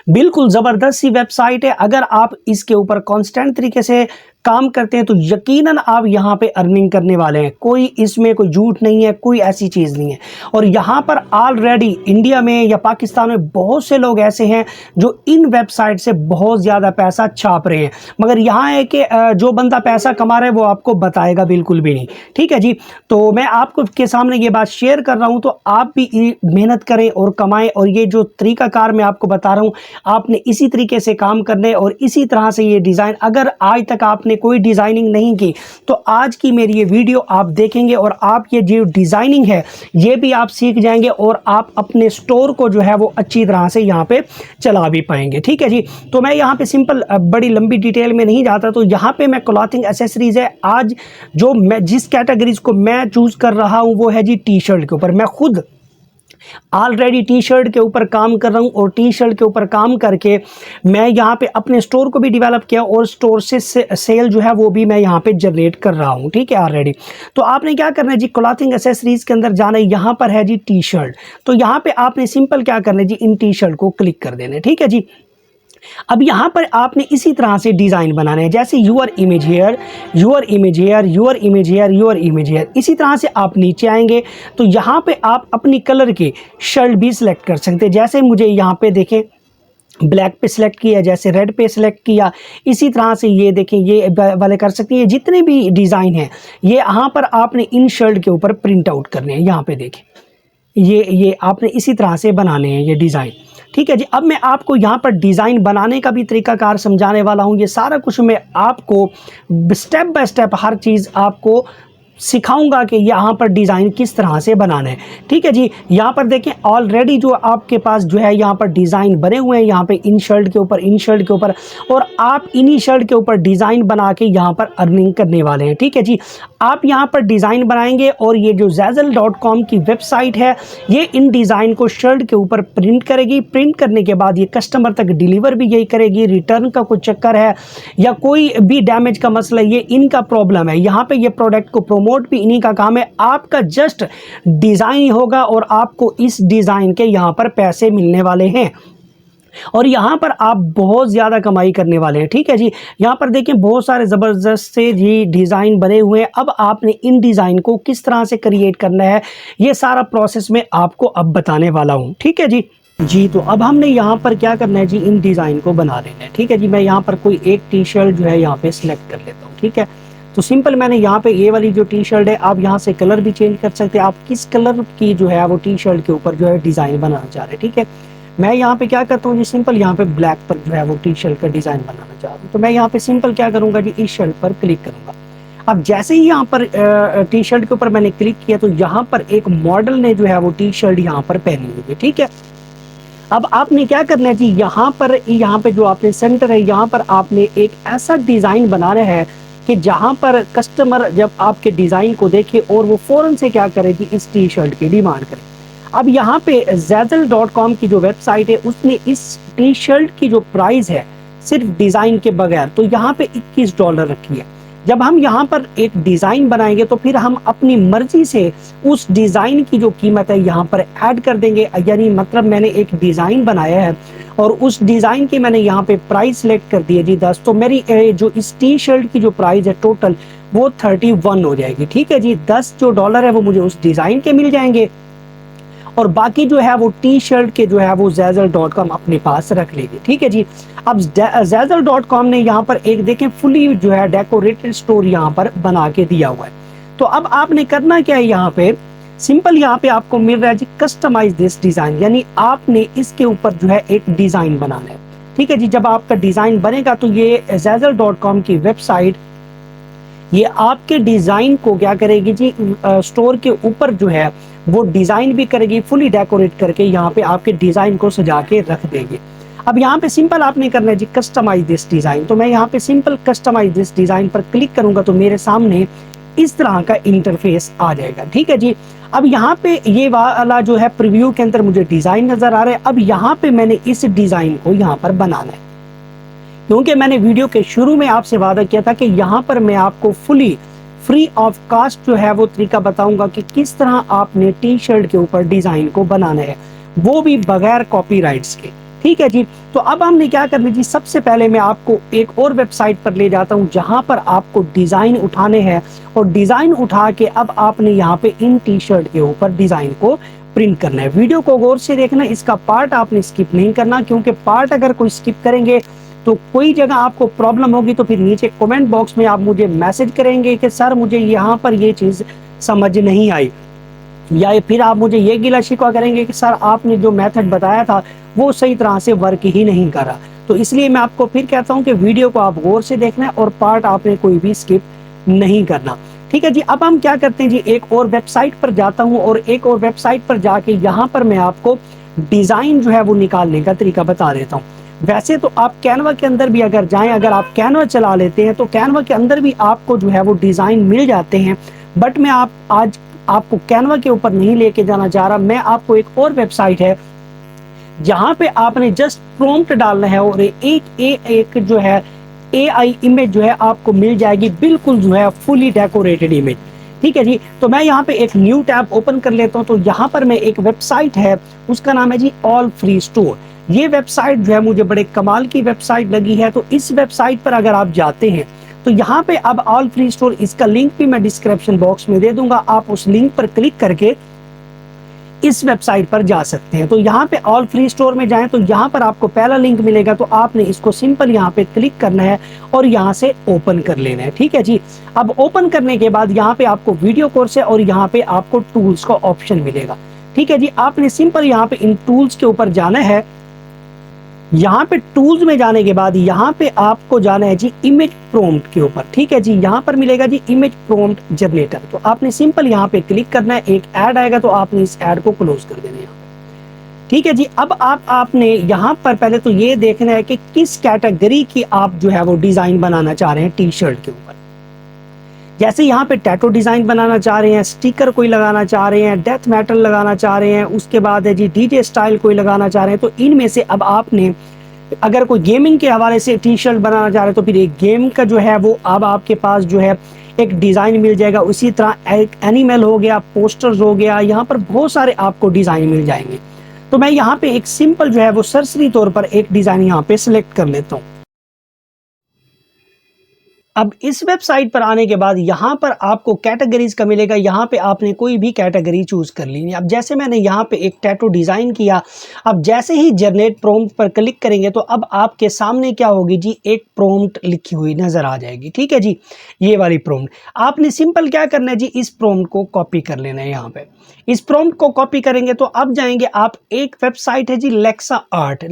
बिल्कुल ज़बरदस्त सी वेबसाइट है। अगर आप इसके ऊपर कांस्टेंट तरीके से काम करते हैं तो यकीनन आप यहाँ पे अर्निंग करने वाले हैं। कोई इसमें कोई झूठ नहीं है, कोई ऐसी चीज़ नहीं है। और यहाँ पर ऑलरेडी इंडिया में या पाकिस्तान में बहुत से लोग ऐसे हैं जो इन वेबसाइट से बहुत ज़्यादा पैसा छाप रहे हैं, मगर यहाँ है कि जो बंदा पैसा कमा रहा है वो आपको बताएगा बिल्कुल भी नहीं। ठीक है जी। तो मैं आपको के सामने ये बात शेयर कर रहा हूँ, तो आप भी मेहनत करें और कमाएं। और ये जो तरीकाकार मैं आपको बता रहा हूँ आपने इसी तरीके से काम करने और इसी तरह से ये डिज़ाइन, अगर आज तक आपने कोई डिजाइनिंग नहीं की तो आज की मेरी ये वीडियो आप देखेंगे और आप ये जो डिजाइनिंग है ये भी आप सीख जाएंगे और आप अपने स्टोर को जो है वो अच्छी तरह से यहाँ पे चला भी पाएंगे। ठीक है जी। तो मैं यहाँ पे सिंपल बड़ी लंबी डिटेल में नहीं जाता। तो यहाँ पे मैं क्लॉथिंग एसेसरीज है, आज जो मैं जिस कैटेगरीज को मैं चूज कर रहा हूँ वो है जी टी शर्ट के ऊपर। मैं खुद ऑलरेडी टी शर्ट के ऊपर काम कर रहा हूं और टी शर्ट के ऊपर काम करके मैं यहाँ पे अपने स्टोर को भी डेवलप किया और स्टोर से सेल जो है वो भी मैं यहाँ पे जनरेट कर रहा हूँ। ठीक है ऑलरेडी। तो आपने क्या करना है जी, क्लॉथिंग एसेसरीज के अंदर जाना है, यहाँ पर है जी टी शर्ट। तो यहाँ पे आपने सिंपल क्या करना है जी, इन टी शर्ट को क्लिक कर देना है। ठीक है जी। अब यहाँ पर आपने इसी तरह से डिज़ाइन बनाना है, जैसे your image here, your image here, your image here, your image here. इसी तरह से आप नीचे आएंगे तो यहाँ पे आप अपनी कलर की शर्ट भी सिलेक्ट कर सकते हैं। जैसे मुझे यहाँ पे देखें ब्लैक पे सिलेक्ट किया, जैसे रेड पे सिलेक्ट किया, इसी तरह से ये देखें ये वाले कर सकते हैं। ये जितने भी डिज़ाइन हैं ये यहाँ पर आपने इन शर्ट के ऊपर प्रिंट आउट करने हैं। यहाँ पे देखें ये आपने इसी तरह से बनाने हैं ये डिज़ाइन। ठीक है जी। अब मैं आपको यहाँ पर डिज़ाइन बनाने का भी तरीकाकार समझाने वाला हूँ। ये सारा कुछ मैं आपको स्टेप बाय स्टेप हर चीज़ आपको सिखाऊंगा कि यहाँ पर डिज़ाइन किस तरह से बनाना है। ठीक है जी। यहाँ पर देखें ऑलरेडी जो आपके पास जो है यहाँ पर डिज़ाइन बने हुए हैं, यहाँ पे इन शर्ट के ऊपर, इन शर्ट के ऊपर, और आप इन्हीं शर्ट के ऊपर डिज़ाइन बना के यहाँ पर अर्निंग करने वाले हैं। ठीक है जी। आप यहाँ पर डिज़ाइन बनाएंगे और ये जो zazzle.com की वेबसाइट है ये इन डिज़ाइन को शर्ट के ऊपर प्रिंट करेगी। प्रिंट करने के बाद ये कस्टमर तक डिलीवर भी यही करेगी। रिटर्न का कोई चक्कर है या कोई भी डैमेज का मसला, ये इनका प्रॉब्लम है। यहाँ पे ये प्रोडक्ट को प्रमोट भी इन्हीं का काम है। आपका जस्ट डिज़ाइन होगा और आपको इस डिज़ाइन के यहाँ पर पैसे मिलने वाले हैं और यहाँ पर आप बहुत ज़्यादा कमाई करने वाले हैं। ठीक है जी। यहाँ पर देखें बहुत सारे ज़बरदस्त से जी डिज़ाइन बने हुए हैं। अब आपने इन डिज़ाइन को किस तरह से क्रिएट करना है ये सारा प्रोसेस मैं आपको अब बताने वाला हूँ। ठीक है जी। तो अब हमने यहाँ पर क्या करना है जी, इन डिज़ाइन को बना लेना है। ठीक है जी। मैं यहाँ पर कोई एक टी शर्ट जो है यहाँ पे सिलेक्ट कर लेता हूँ। ठीक है। तो सिंपल मैंने यहाँ पे ये वाली जो टी शर्ट है, आप यहाँ से कलर भी चेंज कर सकते हैं। आप किस कलर की जो है वो टी शर्ट के ऊपर जो है डिज़ाइन बनाना चाह रहे हैं। ठीक है। मैं यहाँ पे क्या करता हूँ जी, सिंपल यहाँ पे ब्लैक पर जो है वो टी शर्ट का डिज़ाइन बनाना चाह रहा हूँ। तो मैं यहाँ पे सिंपल क्या करूँगा जी, इस शर्ट पर क्लिक करूँगा। अब जैसे ही यहाँ पर टी शर्ट के ऊपर मैंने क्लिक किया तो यहाँ पर एक मॉडल ने जो है वो टी शर्ट यहाँ पर पहनी हुई है। ठीक है। अब आपने क्या करना है जी, यहाँ पे जो आपने सेंटर है, यहाँ पर आपने एक ऐसा डिज़ाइन बनाना है कि जहाँ पर कस्टमर जब आपके डिज़ाइन को देखे और वो फ़ौरन से क्या करे जी, इस टी शर्ट की डिमांड करे। अब यहाँ पे Zazzle.com की जो वेबसाइट है उसने इस टी शर्ट की जो प्राइस है सिर्फ डिज़ाइन के बगैर तो यहाँ पे $21 रखी है। जब हम यहाँ पर एक डिज़ाइन बनाएंगे तो फिर हम अपनी मर्जी से उस डिज़ाइन की जो कीमत है यहाँ पर ऐड कर देंगे। यानी मतलब मैंने एक डिज़ाइन बनाया है और उस डिज़ाइन की मैंने यहाँ पे प्राइस सेलेक्ट कर दी है जी 10, तो मेरी जो इस टी शर्ट की जो प्राइस है टोटल वो 31 हो जाएगी। ठीक है जी, 10 जो डॉलर है वो मुझे उस डिज़ाइन के मिल जाएंगे और बाकी जो है वो टी शर्ट के जो है वो Zazzle.com अपने पास रख लेगी। ठीक है जी, अब Zazzle.com ने यहाँ पर एक देखें फुली जो है डेकोरेटेड स्टोर यहाँ पर बना के दिया हुआ है। तो अब आपने करना क्या है, यहाँ पे सिंपल यहाँ पे आपको मिल रहा है जी कस्टमाइज दिस डिजाइन, यानी आपने इसके ऊपर जो है एक डिजाइन बनाना है। ठीक है जी, जब आपका डिजाइन बनेगा तो ये Zazzle.com की वेबसाइट ये आपके डिजाइन को क्या करेगी जी, स्टोर के ऊपर जो है वो डिजाइन भी करेगी, फुली डेकोरेट करके यहाँ पे आपके डिजाइन को सजा के रख देगी। अब यहाँ पे सिंपल आपने करना है जी कस्टमाइज दिस डिजाइन, तो मैं यहाँ पे सिंपल कस्टमाइज दिस डिजाइन पर क्लिक करूंगा तो मेरे सामने इस तरह का इंटरफेस आ जाएगा। ठीक है जी, अब यहाँ पे ये वाला जो है प्रीव्यू के अंदर मुझे डिजाइन नजर आ रहा है। अब यहाँ पे मैंने इस डिजाइन को यहाँ पर बनाना है, क्योंकि मैंने वीडियो के शुरू में आपसे वादा किया था कि यहाँ पर मैं आपको फुली फ्री ऑफ कास्ट जो है वो तरीका बताऊंगा कि किस तरह आपने टी शर्ट के ऊपर डिजाइन को बनाना है, वो भी बगैर कॉपीराइट्स के। ठीक है जी, तो अब हमने क्या करना जी, सबसे पहले मैं आपको एक और वेबसाइट पर ले जाता हूँ जहां पर आपको डिजाइन उठाने हैं और डिजाइन उठा के अब आपने यहाँ पे इन टी शर्ट के ऊपर डिजाइन को प्रिंट करना है। वीडियो को गौर से देखना, इसका पार्ट आपने स्किप नहीं करना, क्योंकि पार्ट अगर कोई स्किप करेंगे तो कोई जगह आपको प्रॉब्लम होगी तो फिर नीचे कमेंट बॉक्स में आप मुझे मैसेज करेंगे कि सर मुझे यहाँ पर ये चीज़ समझ नहीं आई, या फिर आप मुझे ये गिला शिकवा करेंगे कि सर आपने जो मेथड बताया था वो सही तरह से वर्क ही नहीं करा। तो इसलिए मैं आपको फिर कहता हूँ कि वीडियो को आप गौर से देखना है और पार्ट आपने कोई भी स्किप नहीं करना। ठीक है जी, अब हम क्या करते हैं जी, एक और वेबसाइट पर जाता हूँ और एक और वेबसाइट पर जाके यहाँ पर मैं आपको डिज़ाइन जो है वो निकालने का तरीका बता देता हूँ। वैसे तो आप कैनवा के अंदर भी अगर जाएं, अगर आप कैनवा चला लेते हैं तो कैनवा के अंदर भी आपको जो है वो डिज़ाइन मिल जाते हैं, बट मैं आज आपको कैनवा के ऊपर नहीं लेके जाना चाह रहा। मैं आपको एक और वेबसाइट है जहां पे आपने जस्ट प्रॉम्प्ट डालना है और एक जो है AI इमेज जो है आपको मिल जाएगी, बिल्कुल जो है फुली डेकोरेटेड इमेज। ठीक है जी, तो मैं यहाँ पे एक न्यू टैब ओपन कर लेता हूँ। तो यहाँ पर मैं एक वेबसाइट है उसका नाम है जी ऑल फ्री स्टोर। ये वेबसाइट जो है मुझे बड़े कमाल की वेबसाइट लगी है। तो इस वेबसाइट पर अगर आप जाते हैं तो यहाँ पे अब ऑल फ्री स्टोर, इसका लिंक भी मैं डिस्क्रिप्शन बॉक्स में दे दूंगा, आप उस लिंक पर क्लिक करके इस वेबसाइट पर जा सकते हैं। तो यहाँ पे ऑल फ्री स्टोर में जाएं तो यहाँ पर आपको पहला लिंक मिलेगा, तो आपने इसको सिंपल यहाँ पे क्लिक करना है और यहाँ से ओपन कर लेना है। ठीक है जी, अब ओपन करने के बाद यहाँ पे आपको वीडियो कोर्स है और यहाँ पे आपको टूल्स का ऑप्शन मिलेगा। ठीक है जी, आपने सिंपल यहाँ पे इन टूल्स के ऊपर जाना है। यहाँ पे टूल्स में जाने के बाद यहाँ पे आपको जाना है जी इमेज प्रॉम्प्ट के ऊपर। ठीक है जी, यहाँ पर मिलेगा जी इमेज प्रॉम्प्ट जनरेटर। तो आपने सिंपल यहाँ पे क्लिक करना है, एक ऐड आएगा तो आपने इस ऐड को क्लोज कर देना है। ठीक है जी, अब आपने यहाँ पर पहले तो ये देखना है कि किस कैटेगरी की आप जो है वो डिजाइन बनाना चाह रहे हैं टी शर्ट के ऊपर। जैसे यहाँ पे टैटू डिजाइन बनाना चाह रहे हैं, स्टिकर कोई लगाना चाह रहे हैं, डेथ मेटल लगाना चाह रहे हैं, उसके बाद है जी डीजे स्टाइल कोई लगाना चाह रहे हैं। तो इनमें से अब आपने अगर कोई गेमिंग के हवाले से टी शर्ट बनाना चाह रहे हैं तो फिर एक गेम का जो है वो अब आपके पास जो है एक डिजाइन मिल जाएगा। उसी तरह एक एनिमल हो गया, पोस्टर्स हो गया, यहाँ पर बहुत सारे आपको डिजाइन मिल जाएंगे। तो मैं यहाँ पे एक सिंपल जो है वो सरसरी तौर पर एक डिजाइन यहाँ पे सिलेक्ट कर लेता हूँ। अब इस वेबसाइट पर आने के बाद यहाँ पर आपको कैटेगरीज का मिलेगा, यहाँ पे आपने कोई भी कैटेगरी चूज कर ली। अब जैसे मैंने यहाँ पे एक टैटू डिज़ाइन किया, अब जैसे ही जनरेट प्रॉम्प्ट पर क्लिक करेंगे तो अब आपके सामने क्या होगी जी, एक प्रॉम्प्ट लिखी हुई नज़र आ जाएगी। ठीक है जी, ये वाली प्रॉम्प्ट आपने सिंपल क्या करना है जी, इस प्रॉम्प्ट को कॉपी कर लेना है। यहाँ पे इस प्रॉम्प्ट को कॉपी करेंगे तो अब जाएंगे आप, एक वेबसाइट है जी lexa.art,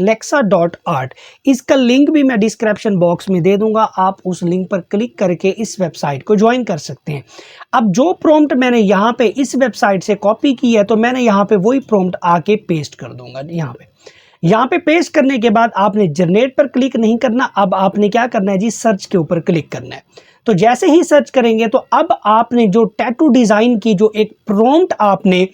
इसका लिंक भी मैं डिस्क्रिप्शन बॉक्स में दे दूंगा, आप उस लिंक पर क्लिक करके इस वेबसाइट को ज्वाइन कर सकते हैं। अब जो प्रॉम्प्ट मैंने यहाँ पे इस वेबसाइट से कॉपी की है तो मैंने यहाँ पे वही प्रॉम्प्ट आके पेस्ट कर दूंगा यहाँ पे। यहाँ पे पेस्ट करने के बाद आपने जनरेट पर क्लिक नहीं करना, अब आपने क्या करना है जी, सर्च के ऊपर क्लिक करना है। तो जैसे ही सर्च करेंगे तो अब आपने जो टैटू डिज़ाइन की जो एक प्रॉम्प्ट आपने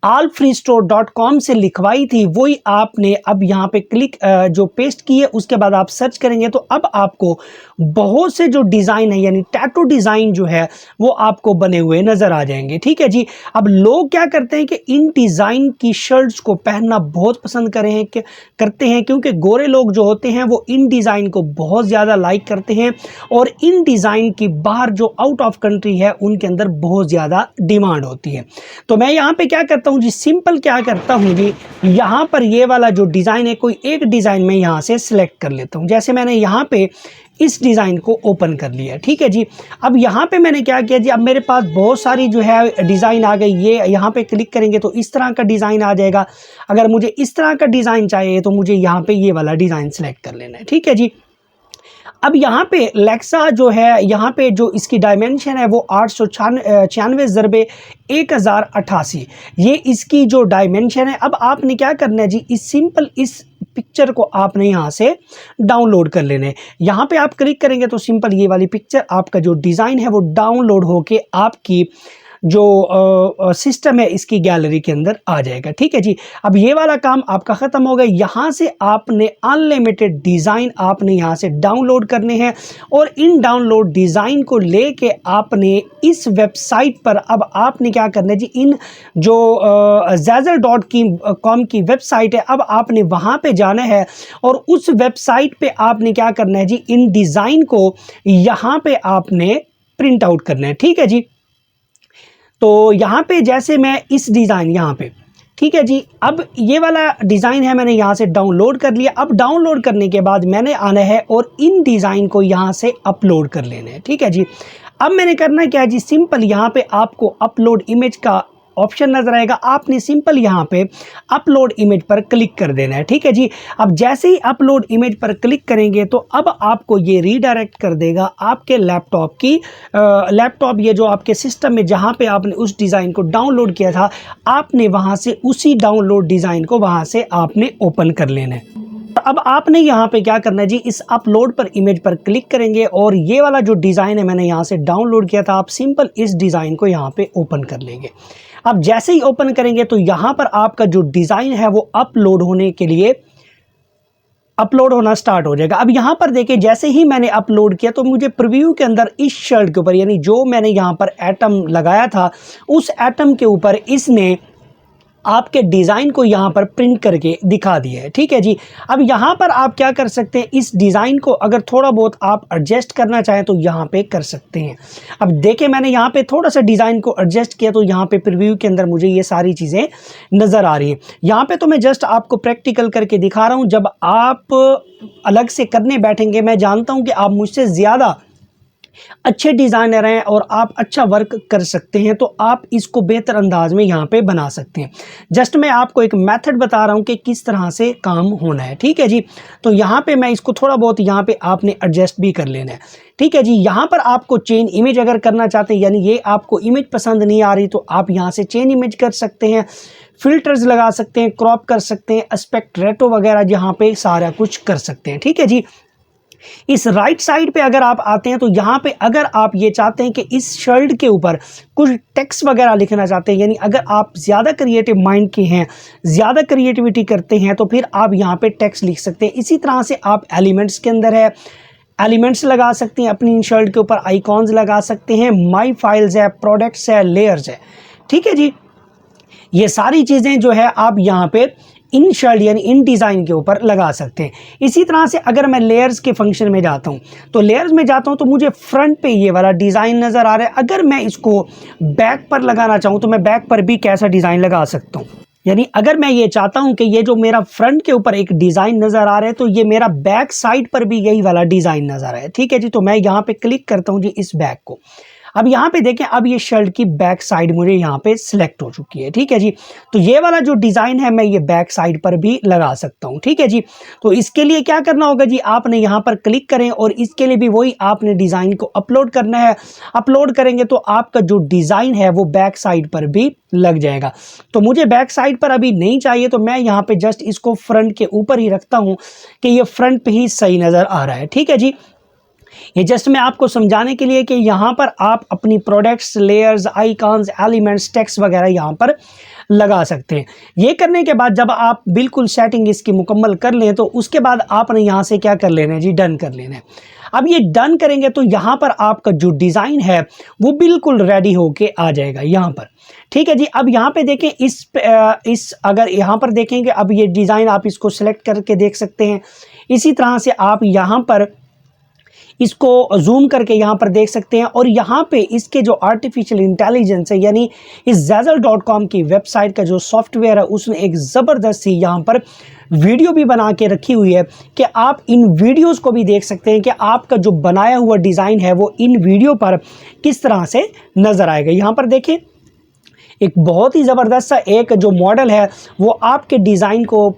allfreestore.com से लिखवाई थी, वही आपने अब यहाँ पे क्लिक जो पेस्ट की है, उसके बाद आप सर्च करेंगे तो अब आपको बहुत से जो डिज़ाइन है यानी टैटू डिज़ाइन जो है वो आपको बने हुए नज़र आ जाएंगे। ठीक है जी। अब लोग क्या करते हैं कि इन डिज़ाइन की शर्ट्स को पहनना बहुत पसंद करते हैं क्योंकि गोरे लोग जो होते हैं वो इन डिज़ाइन को बहुत ज़्यादा लाइक करते हैं और इन डिज़ाइन की बाहर जो आउट ऑफ कंट्री है उनके अंदर बहुत ज़्यादा डिमांड होती है। तो मैं यहाँ पे क्या करता हूँ जी, सिंपल क्या करता हूँ जी, यहाँ पर ये वाला जो डिज़ाइन है कोई एक डिज़ाइन में यहाँ से सिलेक्ट कर लेता हूँ। जैसे मैंने यहाँ पे इस डिज़ाइन को ओपन कर लिया। ठीक है जी। अब यहाँ पे मैंने क्या किया जी, अब मेरे पास बहुत सारी जो है डिज़ाइन आ गई। ये यहाँ पे क्लिक करेंगे तो इस तरह का डिज़ाइन आ जाएगा। अगर मुझे इस तरह का डिज़ाइन चाहिए तो मुझे यहाँ पे ये वाला डिज़ाइन सेलेक्ट कर लेना है। ठीक है जी। अब यहाँ पे लेक्सा जो है, यहाँ पे जो इसकी डायमेंशन है वो 896 × 1088 ये इसकी जो डायमेंशन है। अब आपने क्या करना है जी, इस पिक्चर को आपने यहाँ से डाउनलोड कर लेने हैं। यहाँ पे आप क्लिक करेंगे तो सिंपल ये वाली पिक्चर आपका जो डिज़ाइन है वो डाउनलोड होके आपकी जो सिस्टम है इसकी गैलरी के अंदर आ जाएगा। ठीक है जी। अब ये वाला काम आपका ख़त्म हो गया। यहाँ से आपने अनलिमिटेड डिज़ाइन आपने यहाँ से डाउनलोड करने हैं और इन डाउनलोड डिज़ाइन को लेके आपने इस वेबसाइट पर अब आपने क्या करना है जी, इन जो zazzle.com की वेबसाइट है, अब आपने वहाँ पे जाना है और उस वेबसाइट पे आपने क्या करना है जी, इन डिज़ाइन को यहाँ पे आपने प्रिंट आउट करना है। ठीक है जी। तो यहाँ पे जैसे मैं इस डिज़ाइन यहाँ पे, ठीक है जी, अब ये वाला डिज़ाइन है मैंने यहाँ से डाउनलोड कर लिया। अब डाउनलोड करने के बाद मैंने आना है और इन डिज़ाइन को यहाँ से अपलोड कर लेना है। ठीक है जी। अब मैंने करना क्या है जी, सिंपल यहाँ पे आपको अपलोड इमेज का ऑप्शन नज़र आएगा। आपने सिंपल यहाँ पे अपलोड इमेज पर क्लिक कर देना है। ठीक है जी। अब जैसे ही अपलोड इमेज पर क्लिक करेंगे तो अब आपको ये रीडायरेक्ट कर देगा आपके लैपटॉप ये जो आपके सिस्टम में जहाँ पे आपने उस डिज़ाइन को डाउनलोड किया था, आपने वहाँ से उसी डाउनलोड डिज़ाइन को वहाँ से आपने ओपन कर लेना है। अब आपने यहाँ पे क्या करना है जी, इस अपलोड पर इमेज पर क्लिक करेंगे और ये वाला जो डिज़ाइन है मैंने यहाँ से डाउनलोड किया था, आप सिंपल इस डिज़ाइन को यहाँ पे ओपन कर लेंगे। अब जैसे ही ओपन करेंगे तो यहाँ पर आपका जो डिज़ाइन है वो अपलोड होने के लिए अपलोड होना स्टार्ट हो जाएगा। अब यहाँ पर देखिए, जैसे ही मैंने अपलोड किया तो मुझे प्रीव्यू के अंदर इस शर्ट के ऊपर, यानी जो मैंने यहाँ पर एटम लगाया था उस एटम के ऊपर इसने आपके डिज़ाइन को यहाँ पर प्रिंट करके दिखा दिया है। ठीक है जी। अब यहाँ पर आप क्या कर सकते हैं, इस डिज़ाइन को अगर थोड़ा बहुत आप एडजस्ट करना चाहें तो यहाँ पे कर सकते हैं। अब देखिए मैंने यहाँ पे थोड़ा सा डिज़ाइन को एडजस्ट किया तो यहाँ पे प्रीव्यू के अंदर मुझे ये सारी चीज़ें नज़र आ रही हैं। यहाँ पे तो मैं जस्ट आपको प्रैक्टिकल करके दिखा रहा हूँ। जब आप अलग से करने बैठेंगे, मैं जानता हूँ कि आप मुझसे ज़्यादा अच्छे डिज़ाइनर हैं और आप अच्छा वर्क कर सकते हैं, तो आप इसको बेहतर अंदाज में यहाँ पे बना सकते हैं। जस्ट मैं आपको एक मेथड बता रहा हूँ कि किस तरह से काम होना है। ठीक है जी। तो यहाँ पे मैं इसको थोड़ा बहुत यहाँ पे आपने एडजस्ट भी कर लेना है। ठीक है जी। यहाँ पर आपको चेंज इमेज अगर करना चाहते हैं, यानी ये आपको इमेज पसंद नहीं आ रही, तो आप यहाँ से चेंज इमेज कर सकते हैं, फिल्टर्स लगा सकते हैं, क्रॉप कर सकते हैं, एस्पेक्ट रेटो वगैरह यहाँ पे सारा कुछ कर सकते हैं। ठीक है जी। इस राइट साइड पे अगर आप आते हैं तो यहाँ पे अगर आप ये चाहते हैं कि इस शर्ट के ऊपर कुछ टेक्स्ट वगैरह लिखना चाहते हैं, यानी अगर आप ज़्यादा क्रिएटिव माइंड के हैं, ज़्यादा क्रिएटिविटी करते हैं, तो फिर आप यहाँ पे टेक्स्ट लिख सकते हैं। इसी तरह से आप एलिमेंट्स के अंदर है, एलिमेंट्स लगा सकते हैं, अपनी इन शर्ट के ऊपर आइकॉन्स लगा सकते हैं, माई फाइल्स है, प्रोडक्ट्स है, लेयर्स है। ठीक है जी। ये सारी चीज़ें जो है आप यहाँ पे इन शर्ट यानी इन डिज़ाइन के ऊपर लगा सकते हैं। इसी तरह से अगर मैं लेयर्स के फंक्शन में जाता हूँ तो लेयर्स में जाता हूँ तो मुझे फ्रंट पे ये वाला डिज़ाइन नज़र आ रहा है। अगर मैं इसको बैक पर लगाना चाहूँ तो मैं बैक पर भी कैसा डिज़ाइन लगा सकता हूँ। यानी अगर मैं ये चाहता हूँ कि ये जो मेरा फ्रंट के ऊपर एक डिज़ाइन नज़र आ रहा है तो ये मेरा बैक साइड पर भी यही वाला डिज़ाइन नज़र आ रहा है। ठीक है जी। तो मैं यहाँ पे क्लिक करता हूँ जी इस बैक को। अब यहाँ पे देखें, अब ये शर्ट की बैक साइड मुझे यहाँ पे सिलेक्ट हो चुकी है। ठीक है जी, तो ये वाला जो डिज़ाइन है मैं ये बैक साइड पर भी लगा सकता हूँ। ठीक है जी, तो इसके लिए क्या करना होगा जी, आपने यहाँ पर क्लिक करें और इसके लिए भी वही आपने डिज़ाइन को अपलोड करना है। अपलोड करेंगे तो आपका जो डिज़ाइन है वो बैक साइड पर भी लग जाएगा। तो मुझे बैक साइड पर अभी नहीं चाहिए, तो मैं यहाँ पे जस्ट इसको फ्रंट के ऊपर ही रखता हूँ कि ये फ्रंट पे ही सही नज़र आ रहा है। ठीक है जी, ये जस्ट मैं आपको समझाने के लिए कि यहाँ पर आप अपनी products, layers, icons, elements, text वगैरह यहाँ पर लगा सकते हैं। ये करने के बाद जब आप बिल्कुल सेटिंग इसकी मुकम्मल कर लें तो उसके बाद आपने यहाँ से क्या कर लेना है जी, डन कर लेना है। अब ये डन करेंगे तो यहाँ पर आपका जो डिज़ाइन है वो बिल्कुल रेडी होके आ जाएगा यहाँ पर। ठीक है जी, अब यहाँ पे देखें, इस अगर यहाँ पर देखेंगे, अब ये डिज़ाइन आप इसको सिलेक्ट करके देख सकते हैं। इसी तरह से आप यहाँ पर इसको जूम करके यहाँ पर देख सकते हैं, और यहाँ पे इसके जो आर्टिफिशियल इंटेलिजेंस है, यानी इस Zazzle.com की वेबसाइट का जो सॉफ्टवेयर है उसने एक ज़बरदस्त सी यहाँ पर वीडियो भी बना के रखी हुई है कि आप इन वीडियोस को भी देख सकते हैं कि आपका जो बनाया हुआ डिज़ाइन है वो इन वीडियो पर किस तरह से नज़र आएगा। यहाँ पर देखें, एक बहुत ही ज़बरदस्त सा एक जो मॉडल है वो आपके डिज़ाइन को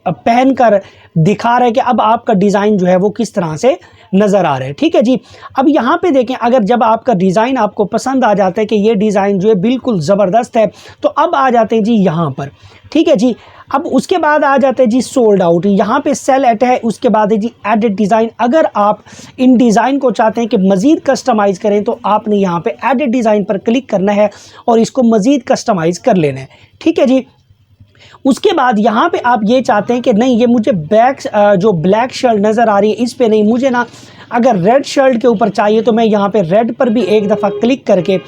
पहनकर दिखा रहा है कि अब आपका डिज़ाइन जो है वो किस तरह से नज़र आ रहा है। ठीक है जी, अब यहाँ पे देखें, अगर जब आपका डिज़ाइन आपको पसंद आ जाता है कि ये डिज़ाइन जो है बिल्कुल ज़बरदस्त है, तो अब आ जाते हैं जी यहाँ पर। ठीक है जी, अब उसके बाद आ जाते हैं जी सोल्ड आउट। यहाँ पे सेल एट है, उसके बाद है जी एडिट डिज़ाइन। अगर आप इन डिज़ाइन को चाहते हैं कि मज़ीद कस्टमाइज़ करें तो आपने यहाँ पे एडिट डिज़ाइन पर क्लिक करना है और इसको मज़ीद कस्टमाइज़ कर लेना है। ठीक है जी, उसके बाद यहाँ पे आप ये चाहते हैं कि नहीं, ये मुझे जो ब्लैक शर्ट नज़र आ रही है इस पे नहीं, मुझे ना अगर रेड शर्ट के ऊपर चाहिए, तो मैं यहाँ पे रेड पर भी एक दफ़ा क्लिक करके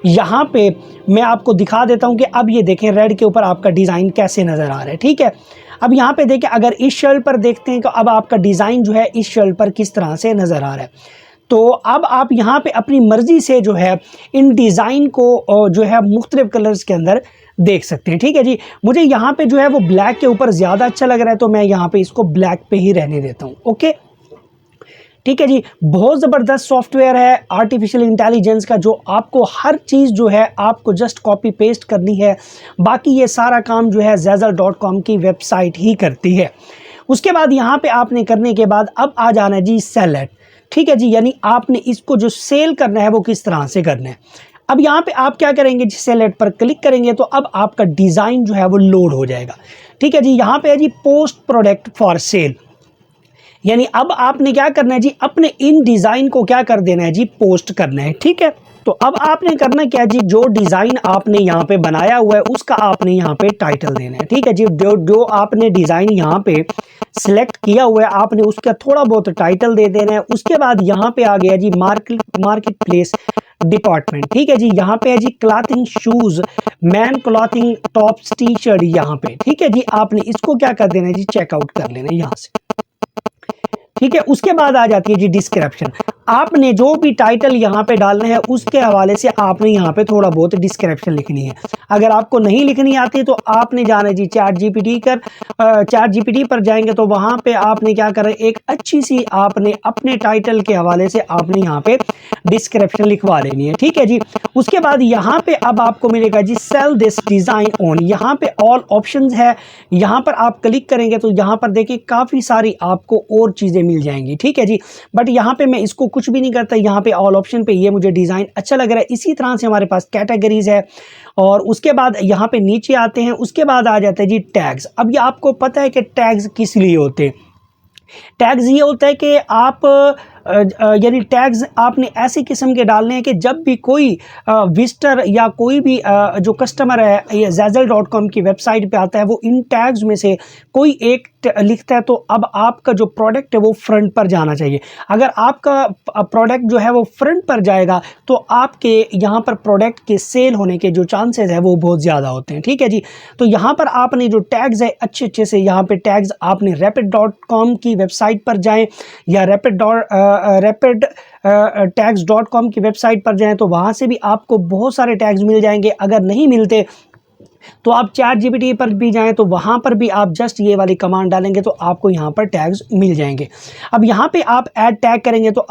यहाँ पे मैं आपको दिखा देता हूँ कि अब ये देखें रेड के ऊपर आपका डिज़ाइन कैसे नज़र आ रहा है। ठीक है, अब यहाँ पे देखें, अगर इस शर्ट पर देखते हैं तो अब आपका डिज़ाइन जो है इस शर्ट पर किस तरह से नज़र आ रहा है। तो अब आप यहाँ पे अपनी मर्ज़ी से जो है इन डिज़ाइन को जो है मुख्तलिफ कलर्स के अंदर देख सकते हैं। ठीक है जी, मुझे यहाँ पे जो है वो ब्लैक के ऊपर ज़्यादा अच्छा लग रहा है, तो मैं यहाँ पे इसको ब्लैक पे ही रहने देता हूँ। ओके, ठीक है जी, बहुत ज़बरदस्त सॉफ्टवेयर है आर्टिफिशियल इंटेलिजेंस का, जो आपको हर चीज़ जो है आपको जस्ट कॉपी पेस्ट करनी है, बाकी ये सारा काम जो है Zazzle.com की वेबसाइट ही करती है। उसके बाद यहाँ पे आपने करने के बाद अब आ जाना है जी सेल एट। ठीक है जी, यानी आपने इसको जो सेल करना है वो किस तरह से करना है। अब यहाँ पे आप क्या करेंगे जी, सेल एट पर क्लिक करेंगे तो अब आपका डिज़ाइन जो है वो लोड हो जाएगा। ठीक है जी, यहाँ पे है जी पोस्ट प्रोडक्ट फॉर सेल, यानी अब आपने क्या करना है जी, अपने इन डिज़ाइन को क्या कर देना है जी, पोस्ट करना है। ठीक है, तो अब आपने करना क्या जी, जो डिज़ाइन आपने यहाँ पे बनाया हुआ है उसका आपने यहाँ पे टाइटल देना है। ठीक है जी, जो आपने डिज़ाइन यहाँ पे सिलेक्ट किया हुआ है आपने उसका थोड़ा बहुत टाइटल दे देना है। उसके बाद यहाँ पे आ गया जी मार्केट प्लेस डिपार्टमेंट। ठीक है जी, यहाँ पे है जी clothing shoes, man clothing, tops, T shirt यहाँ पे। ठीक है जी, आपने इसको क्या कर देना है जी, चेकआउट कर लेना है यहाँ से। ठीक है, उसके बाद आ जाती है जी डिस्क्रिप्शन। आपने जो भी टाइटल यहाँ पे डालना है उसके हवाले से आपने यहाँ पे थोड़ा बहुत डिस्क्रिप्शन लिखनी है। अगर आपको नहीं लिखनी आती तो आपने जाना है जी चैट जीपीटी पर जाएंगे तो वहाँ पे आपने क्या करना है, एक अच्छी सी आपने अपने टाइटल के हवाले से आपने यहाँ पे डिस्क्रिप्शन लिखवा लेनी है। ठीक है जी, उसके बाद यहाँ पे अब आपको मिलेगा जी सेल दिस डिज़ाइन ऑन। यहाँ पे ऑल ऑप्शंस है, यहाँ पर आप क्लिक करेंगे तो यहाँ पर देखिए काफ़ी सारी आपको और चीज़ें मिल जाएंगी। ठीक है जी, बट यहाँ पे मैं इसको कुछ भी नहीं करता, यहाँ पे ऑल ऑप्शन पे ये मुझे डिज़ाइन अच्छा लग रहा है। इसी तरह से हमारे पास कैटेगरीज है, और उसके बाद यहाँ पे नीचे आते हैं, उसके बाद आ जाते हैं जी टैग्स। अब ये आपको पता है कि टैग्स किस लिए होते हैं। टैग्स ये होता है कि आप यानी टैग्स आपने ऐसे किस्म के डालने हैं कि जब भी कोई विजिटर या कोई भी जो कस्टमर है ये Zazzle.com की वेबसाइट पे आता है, वो इन टैग्स में से कोई एक लिखता है तो अब आपका जो प्रोडक्ट है वो फ्रंट पर जाना चाहिए। अगर आपका प्रोडक्ट जो है वो फ्रंट पर जाएगा तो आपके यहाँ पर प्रोडक्ट के सेल होने के जो चांसेस है वो बहुत ज़्यादा होते हैं। ठीक है जी, तो यहाँ पर आपने जो टैग्स है अच्छे से यहाँ पे टैग्स आपने Rapid.com की वेबसाइट पर जाएं या rapidtags.com की वेबसाइट पर जाएं तो वहाँ से भी आपको बहुत सारे टैग्स मिल जाएंगे। अगर नहीं मिलते तो आप चैट जीपीटी पर भी जाएं तो वहाँ पर भी आप जस्ट ये वाली कमांड डालेंगे तो आपको यहाँ पर टैग्स मिल जाएंगे। अब यहाँ पे आप ऐड टैग करेंगे तो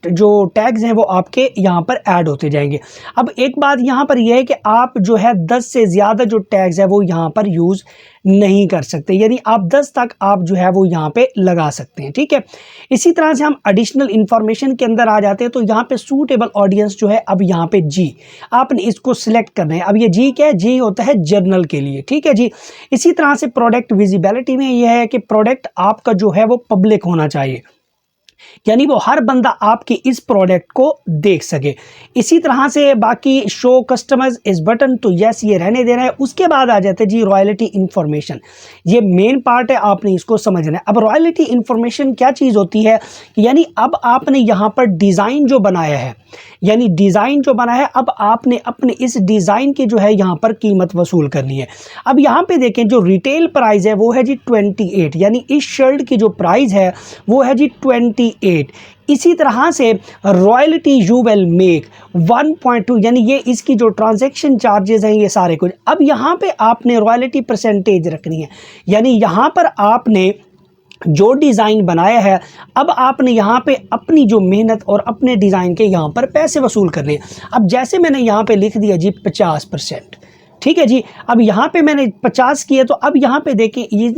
जो टैग्स हैं वो आपके यहाँ पर ऐड होते जाएंगे। अब एक बात यहाँ पर यह है कि आप जो है 10 से ज़्यादा जो टैग्स है वो यहाँ पर यूज़ नहीं कर सकते, यानी आप 10 तक आप जो है वो यहाँ पे लगा सकते हैं, ठीक है। इसी तरह से हम एडिशनल इंफॉर्मेशन के अंदर आ जाते हैं तो यहाँ पे सूटेबल ऑडियंस जो है, अब यहाँ पे जी आपने इसको सिलेक्ट करना है। अब ये जी क्या है, जी होता है जर्नल के लिए, ठीक है जी। इसी तरह से प्रोडक्ट विजिबिलिटी में यह है कि प्रोडक्ट आपका जो है वो पब्लिक होना चाहिए, यानी वो हर बंदा आपके इस प्रोडक्ट को देख सके। इसी तरह से बाकी शो कस्टमर्स इस बटन, तो यस ये रहने देना है। उसके बाद आ जाते हैं जी रॉयल्टी इंफॉर्मेशन, ये मेन पार्ट है, आपने इसको समझना है। अब रॉयल्टी इंफॉर्मेशन क्या चीज़ होती है, यानी अब आपने यहाँ पर डिज़ाइन जो बनाया है, यानी डिज़ाइन जो बना है, अब आपने अपने इस डिज़ाइन की जो है यहाँ पर कीमत वसूल करनी है। अब यहाँ पे देखें जो रिटेल प्राइस है वो है जी 28, यानी इस शर्ट की जो प्राइस है वो है जी 28। इसी तरह से रॉयल्टी यू विल मेक 1.2, यानी ये इसकी जो ट्रांजैक्शन चार्जेस हैं ये सारे कुछ। अब यहाँ पे आपने रॉयल्टी परसेंटेज रखनी है, यानी यहाँ पर आपने जो डिज़ाइन बनाया है, अब आपने यहाँ पे अपनी जो मेहनत और अपने डिज़ाइन के यहाँ पर पैसे वसूल करने हैं। अब जैसे मैंने यहाँ पे लिख दिया जी 50%, ठीक है जी। अब यहाँ पे मैंने 50 किए, तो अब यहाँ पे देखें ये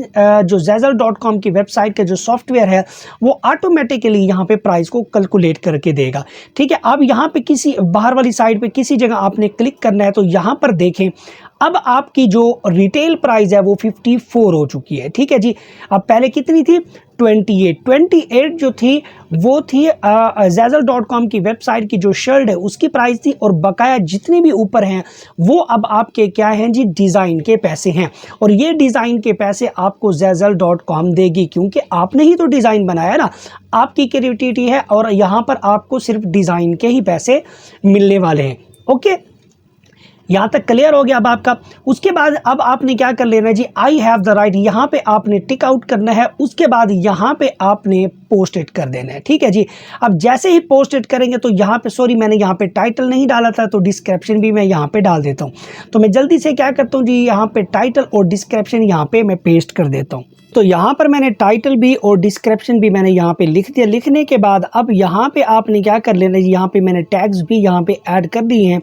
जो Zazzle.com की वेबसाइट का जो सॉफ्टवेयर है वो ऑटोमेटिकली यहाँ पे प्राइस को कैलकुलेट करके देगा, ठीक है। अब यहाँ पे किसी बाहर वाली साइड पे किसी जगह आपने क्लिक करना है तो यहाँ पर देखें अब आपकी जो रिटेल प्राइस है वो 54 हो चुकी है, ठीक है जी। अब पहले कितनी थी, 28 जो थी वो थी Zazzle.com की वेबसाइट की जो शर्ट है उसकी प्राइस थी, और बकाया जितनी भी ऊपर हैं वो अब आपके क्या हैं जी, डिज़ाइन के पैसे हैं। और ये डिज़ाइन के पैसे आपको Zazzle.com देगी, क्योंकि आपने ही तो डिज़ाइन बनाया ना, आपकी क्रिएटिविटी है, और यहाँ पर आपको सिर्फ डिज़ाइन के ही पैसे मिलने वाले हैं। ओके, यहाँ तक क्लियर हो गया अब आपका। उसके बाद अब आपने क्या कर लेना है जी, आई हैव द राइट, यहाँ पे आपने टिक आउट करना है। उसके बाद यहाँ पे आपने पोस्ट इट कर देना है, ठीक है जी। अब जैसे ही पोस्ट इट करेंगे तो यहाँ पे, सॉरी मैंने यहाँ पे टाइटल नहीं डाला था तो डिस्क्रिप्शन भी मैं यहाँ पे डाल देता हूँ। तो मैं जल्दी से क्या करता हूँ जी, यहाँ पे टाइटल और डिस्क्रिप्शन यहाँ पे मैं पेस्ट कर देता हूँ। तो यहाँ पर मैंने टाइटल भी और डिस्क्रिप्शन भी मैंने यहाँ पे लिख दिया। लिखने के बाद अब यहाँ पे आपने क्या कर लेना है, यहाँ पे मैंने टैग्स भी यहाँ पे ऐड कर दिए हैं।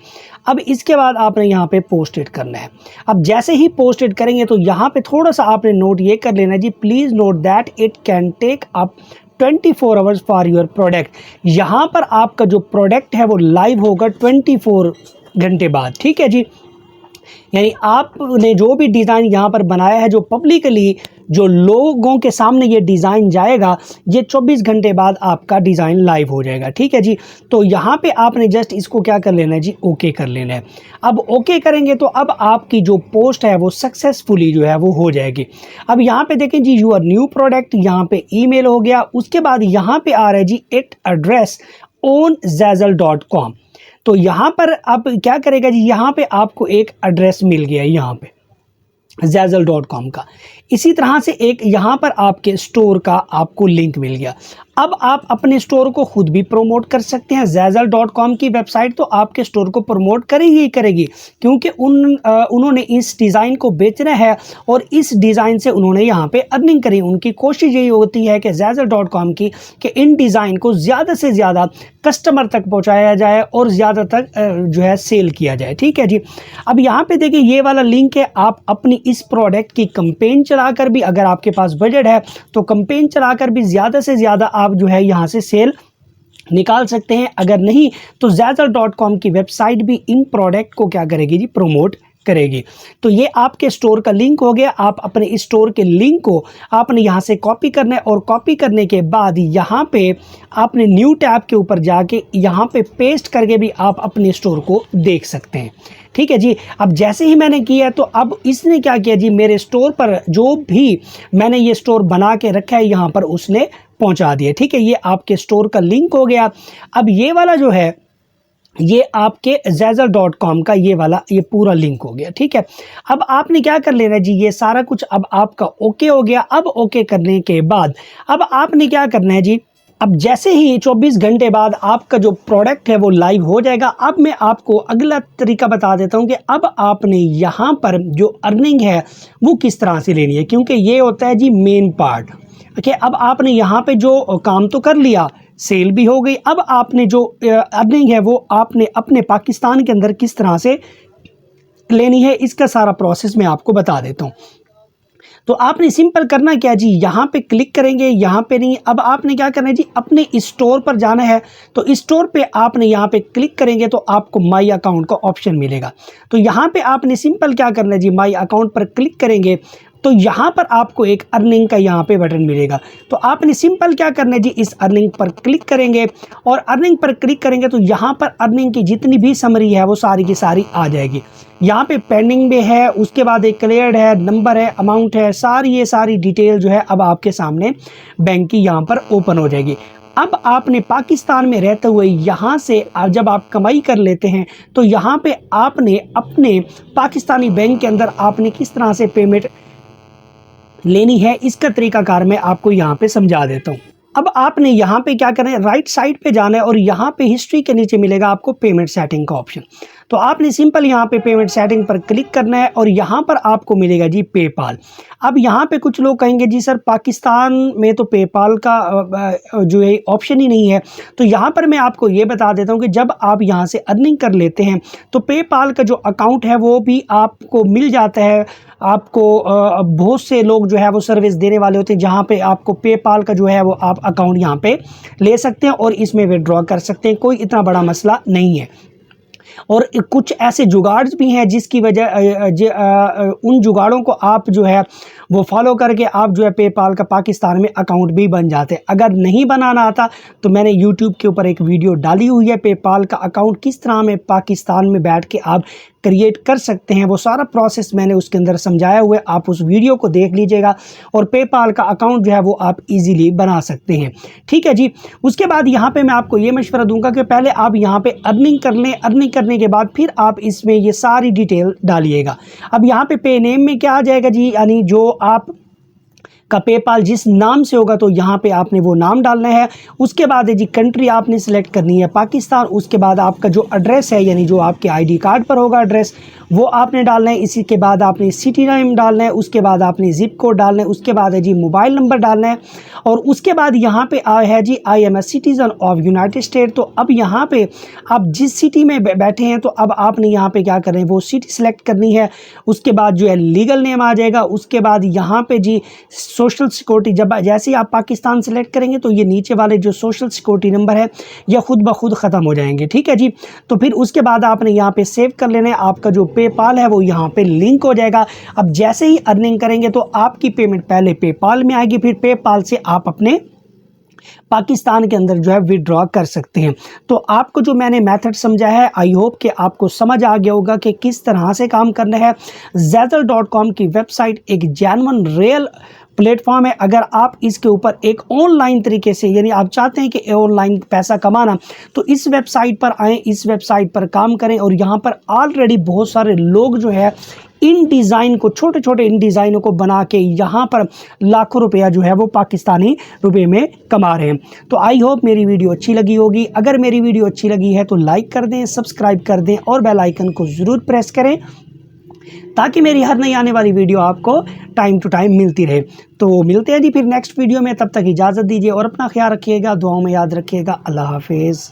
अब इसके बाद आपने यहाँ पे पोस्ट इट करना है। अब जैसे ही पोस्ट इट करेंगे तो यहाँ पे थोड़ा सा आपने नोट ये कर लेना है जी, please note that it can take up 24 hours for your product. यहाँ पर आपका जो प्रोडक्ट है वो लाइव होगा 24 घंटे बाद, ठीक है जी। यानी आपने जो भी डिज़ाइन यहाँ पर बनाया है, जो पब्लिकली जो लोगों के सामने ये डिज़ाइन जाएगा, ये 24 घंटे बाद आपका डिज़ाइन लाइव हो जाएगा, ठीक है जी। तो यहाँ पे आपने जस्ट इसको क्या कर लेना है जी, ओके कर लेना है। अब ओके करेंगे तो अब आपकी जो पोस्ट है वो सक्सेसफुली जो है वो हो जाएगी। अब यहाँ पे देखें जी, यूर न्यू प्रोडक्ट, यहाँ पे ईमेल हो गया। उसके बाद यहाँ पे आ रहा है जी, इट एड्रेस ऑन Zazzle.com। तो यहाँ पर अब क्या करेगा जी, यहाँ पे आपको एक एड्रेस मिल गया यहाँ पे Zazzle.com का। इसी तरह से एक यहाँ पर आपके स्टोर का आपको लिंक मिल गया। अब आप अपने स्टोर को खुद भी प्रमोट कर सकते हैं। Zazzle.com की वेबसाइट तो आपके स्टोर को प्रमोट करेगी ही करेगी, क्योंकि उन्होंने इस डिज़ाइन को बेचना है और इस डिज़ाइन से उन्होंने यहाँ पे अर्निंग करी। उनकी कोशिश यही होती है कि Zazzle.com की कि इन डिज़ाइन को ज़्यादा से ज़्यादा कस्टमर तक पहुँचाया जाए और ज़्यादा तक जो है सेल किया जाए, ठीक है जी। अब यहाँ पे देखिए ये वाला लिंक है, आप अपनी इस प्रोडक्ट की कंपेन चलाकर भी, अगर आपके पास बजट है तो कंपेन चलाकर भी ज़्यादा से ज़्यादा आप जो है यहाँ से सेल निकाल सकते हैं। अगर नहीं तो Zazzle.com की वेबसाइट भी इन प्रोडक्ट को क्या करेगी जी, प्रमोट करेगी। तो ये आपके स्टोर का लिंक हो गया। आप अपने इस स्टोर के लिंक को आपने यहाँ से कॉपी करना है, और कॉपी करने के बाद यहाँ पे आपने न्यू टैब के ऊपर जाके यहाँ पे पेस्ट करके भी आप अपने स्टोर को देख सकते हैं, ठीक है जी। अब जैसे ही मैंने किया तो अब इसने क्या किया जी, मेरे स्टोर पर जो भी मैंने ये स्टोर बना के रखा है यहाँ पर उसने पहुँचा दिया, ठीक है। ये आपके स्टोर का लिंक हो गया। अब ये वाला जो है ये आपके Zazzle.com का ये वाला ये पूरा लिंक हो गया, ठीक है। अब आपने क्या कर लेना है जी, ये सारा कुछ अब आपका ओके हो गया। अब ओके करने के बाद अब आपने क्या करना है जी, अब जैसे ही 24 घंटे बाद आपका जो प्रोडक्ट है वो लाइव हो जाएगा। अब मैं आपको अगला तरीका बता देता हूँ कि अब आपने यहाँ पर जो अर्निंग है वो किस तरह से लेनी है, क्योंकि ये होता है जी मेन पार्ट। ओके, अब आपने यहाँ पे जो काम तो कर लिया, सेल भी हो गई, अब आपने जो अर्निंग है वो आपने अपने पाकिस्तान के अंदर किस तरह से लेनी है, इसका सारा प्रोसेस मैं आपको बता देता हूँ। तो आपने सिंपल करना क्या जी, यहाँ पे क्लिक करेंगे, यहाँ पे नहीं, अब आपने क्या करना है जी, अपने स्टोर पर जाना है। तो स्टोर पे आपने यहाँ पे क्लिक करेंगे तो आपको माई अकाउंट का ऑप्शन मिलेगा। तो यहाँ पे आपने सिंपल क्या करना है जी, माई अकाउंट पर क्लिक करेंगे तो यहाँ पर आपको एक अर्निंग का यहाँ पे बटन मिलेगा। तो आपने सिंपल क्या करना है जी, इस अर्निंग पर क्लिक करेंगे और अर्निंग पर क्लिक करेंगे तो यहाँ पर अर्निंग की जितनी भी समरी है वो सारी की सारी आ जाएगी। यहाँ पे पेंडिंग में है, उसके बाद एक क्लियर्ड है, नंबर है, अमाउंट है, ये सारी डिटेल जो है अब आपके सामने बैंक की यहाँ पर ओपन हो जाएगी। अब आपने पाकिस्तान में रहते हुए यहाँ से जब आप कमाई कर लेते हैं तो यहाँ पे आपने अपने पाकिस्तानी बैंक के अंदर आपने किस तरह से पेमेंट लेनी है, इसका तरीकाकार मैं आपको यहाँ पे समझा देता हूँ। अब आपने यहाँ पे क्या करना है, राइट साइड पे जाना है और यहाँ पे हिस्ट्री के नीचे मिलेगा आपको पेमेंट सेटिंग का ऑप्शन। तो आपने सिंपल यहाँ पे पेमेंट सेटिंग पर क्लिक करना है और यहाँ पर आपको मिलेगा जी पेपाल। अब यहाँ पे कुछ लोग कहेंगे जी सर पाकिस्तान में तो पेपाल का जो है ऑप्शन ही नहीं है। तो यहाँ पर मैं आपको ये बता देता हूँ कि जब आप यहाँ से अर्निंग कर लेते हैं तो पेपाल का जो अकाउंट है वो भी आपको मिल जाता है। आपको बहुत से लोग जो है वो सर्विस देने वाले होते हैं जहाँ पे आपको पेपाल का जो है वो आप अकाउंट यहाँ पे ले सकते हैं और इसमें विड्रॉ कर सकते हैं, कोई इतना बड़ा मसला नहीं है। और कुछ ऐसे जुगाड़ भी हैं जिसकी वजह उन जुगाड़ों को आप जो है वो फॉलो करके आप जो है पेपाल का पाकिस्तान में अकाउंट भी बन जाते हैं। अगर नहीं बनाना आता तो मैंने यूट्यूब के ऊपर एक वीडियो डाली हुई है, पेपाल का अकाउंट किस तरह में पाकिस्तान में बैठ के आप क्रिएट कर सकते हैं, वो सारा प्रोसेस मैंने उसके अंदर समझाया हुआ है। आप उस वीडियो को देख लीजिएगा और पेपाल का अकाउंट जो है वो आप इजीली बना सकते हैं। ठीक है जी। उसके बाद यहाँ पे मैं आपको ये मशवरा दूंगा कि पहले आप यहाँ पे अर्निंग कर लें, अर्निंग करने के बाद फिर आप इसमें ये सारी डिटेल डालिएगा। अब यहाँ पे पे नेम में क्या आ जाएगा जी, यानी जो आप का पेपाल जिस नाम से होगा तो यहाँ पे आपने वो नाम डालना है। उसके बाद है जी कंट्री आपने सेलेक्ट करनी है पाकिस्तान। उसके बाद आपका जो एड्रेस है यानी जो आपके आईडी कार्ड पर होगा एड्रेस वो आपने डालना है। इसी के बाद आपने सिटी नेम डालना है। उसके बाद आपने जिप कोड डालना है। उसके बाद है जी मोबाइल नंबर डालना है और उसके बाद यहाँ पे है जी I am a citizen of United State. तो अब यहाँ पे आप जिस सिटी में बैठे हैं तो अब आपने यहाँ पे क्या करना है वो सिटी सेलेक्ट करनी है। उसके बाद जो है लीगल नेम आ जाएगा। उसके बाद यहाँ पे जी सोशल सिक्योरिटी, जब जैसे ही आप पाकिस्तान सेलेक्ट करेंगे तो ये नीचे वाले जो सोशल सिक्योरिटी नंबर है ये खुद ब खुद ख़त्म हो जाएंगे। ठीक है जी। तो फिर उसके बाद आपने यहाँ पे सेव कर लेना है। आपका जो पेपाल है वो यहाँ पे लिंक हो जाएगा। अब जैसे ही अर्निंग करेंगे तो आपकी पेमेंट पहले पेपाल में आएगी, फिर पेपाल से आप अपने पाकिस्तान के अंदर जो है विड्रॉ कर सकते हैं। तो आपको जो मैंने मेथड समझा है आई होप कि आपको समझ आ गया होगा कि किस तरह से काम करना है। Zettle.com की वेबसाइट एक जेन्युइन रियल प्लेटफॉर्म है। अगर आप इसके ऊपर एक ऑनलाइन तरीके से यानी आप चाहते हैं कि ऑनलाइन पैसा कमाना तो इस वेबसाइट पर आएँ, इस वेबसाइट पर काम करें। और यहाँ पर ऑलरेडी बहुत सारे लोग जो है इन डिज़ाइन को, छोटे छोटे इन डिज़ाइनों को बना के यहाँ पर लाखों रुपया जो है वो पाकिस्तानी रुपए में कमा रहे हैं। तो आई होप मेरी वीडियो अच्छी लगी होगी। अगर मेरी वीडियो अच्छी लगी है तो लाइक कर दें, सब्सक्राइब कर दें और बेल आइकन को ज़रूर प्रेस करें ताकि मेरी हर नई आने वाली वीडियो आपको टाइम टू टाइम मिलती रहे। तो मिलते हैं जी फिर नेक्स्ट वीडियो में, तब तक इजाज़त दीजिए और अपना ख्याल रखिएगा, दुआओं में याद रखिएगा। अल्लाह हाफिज़।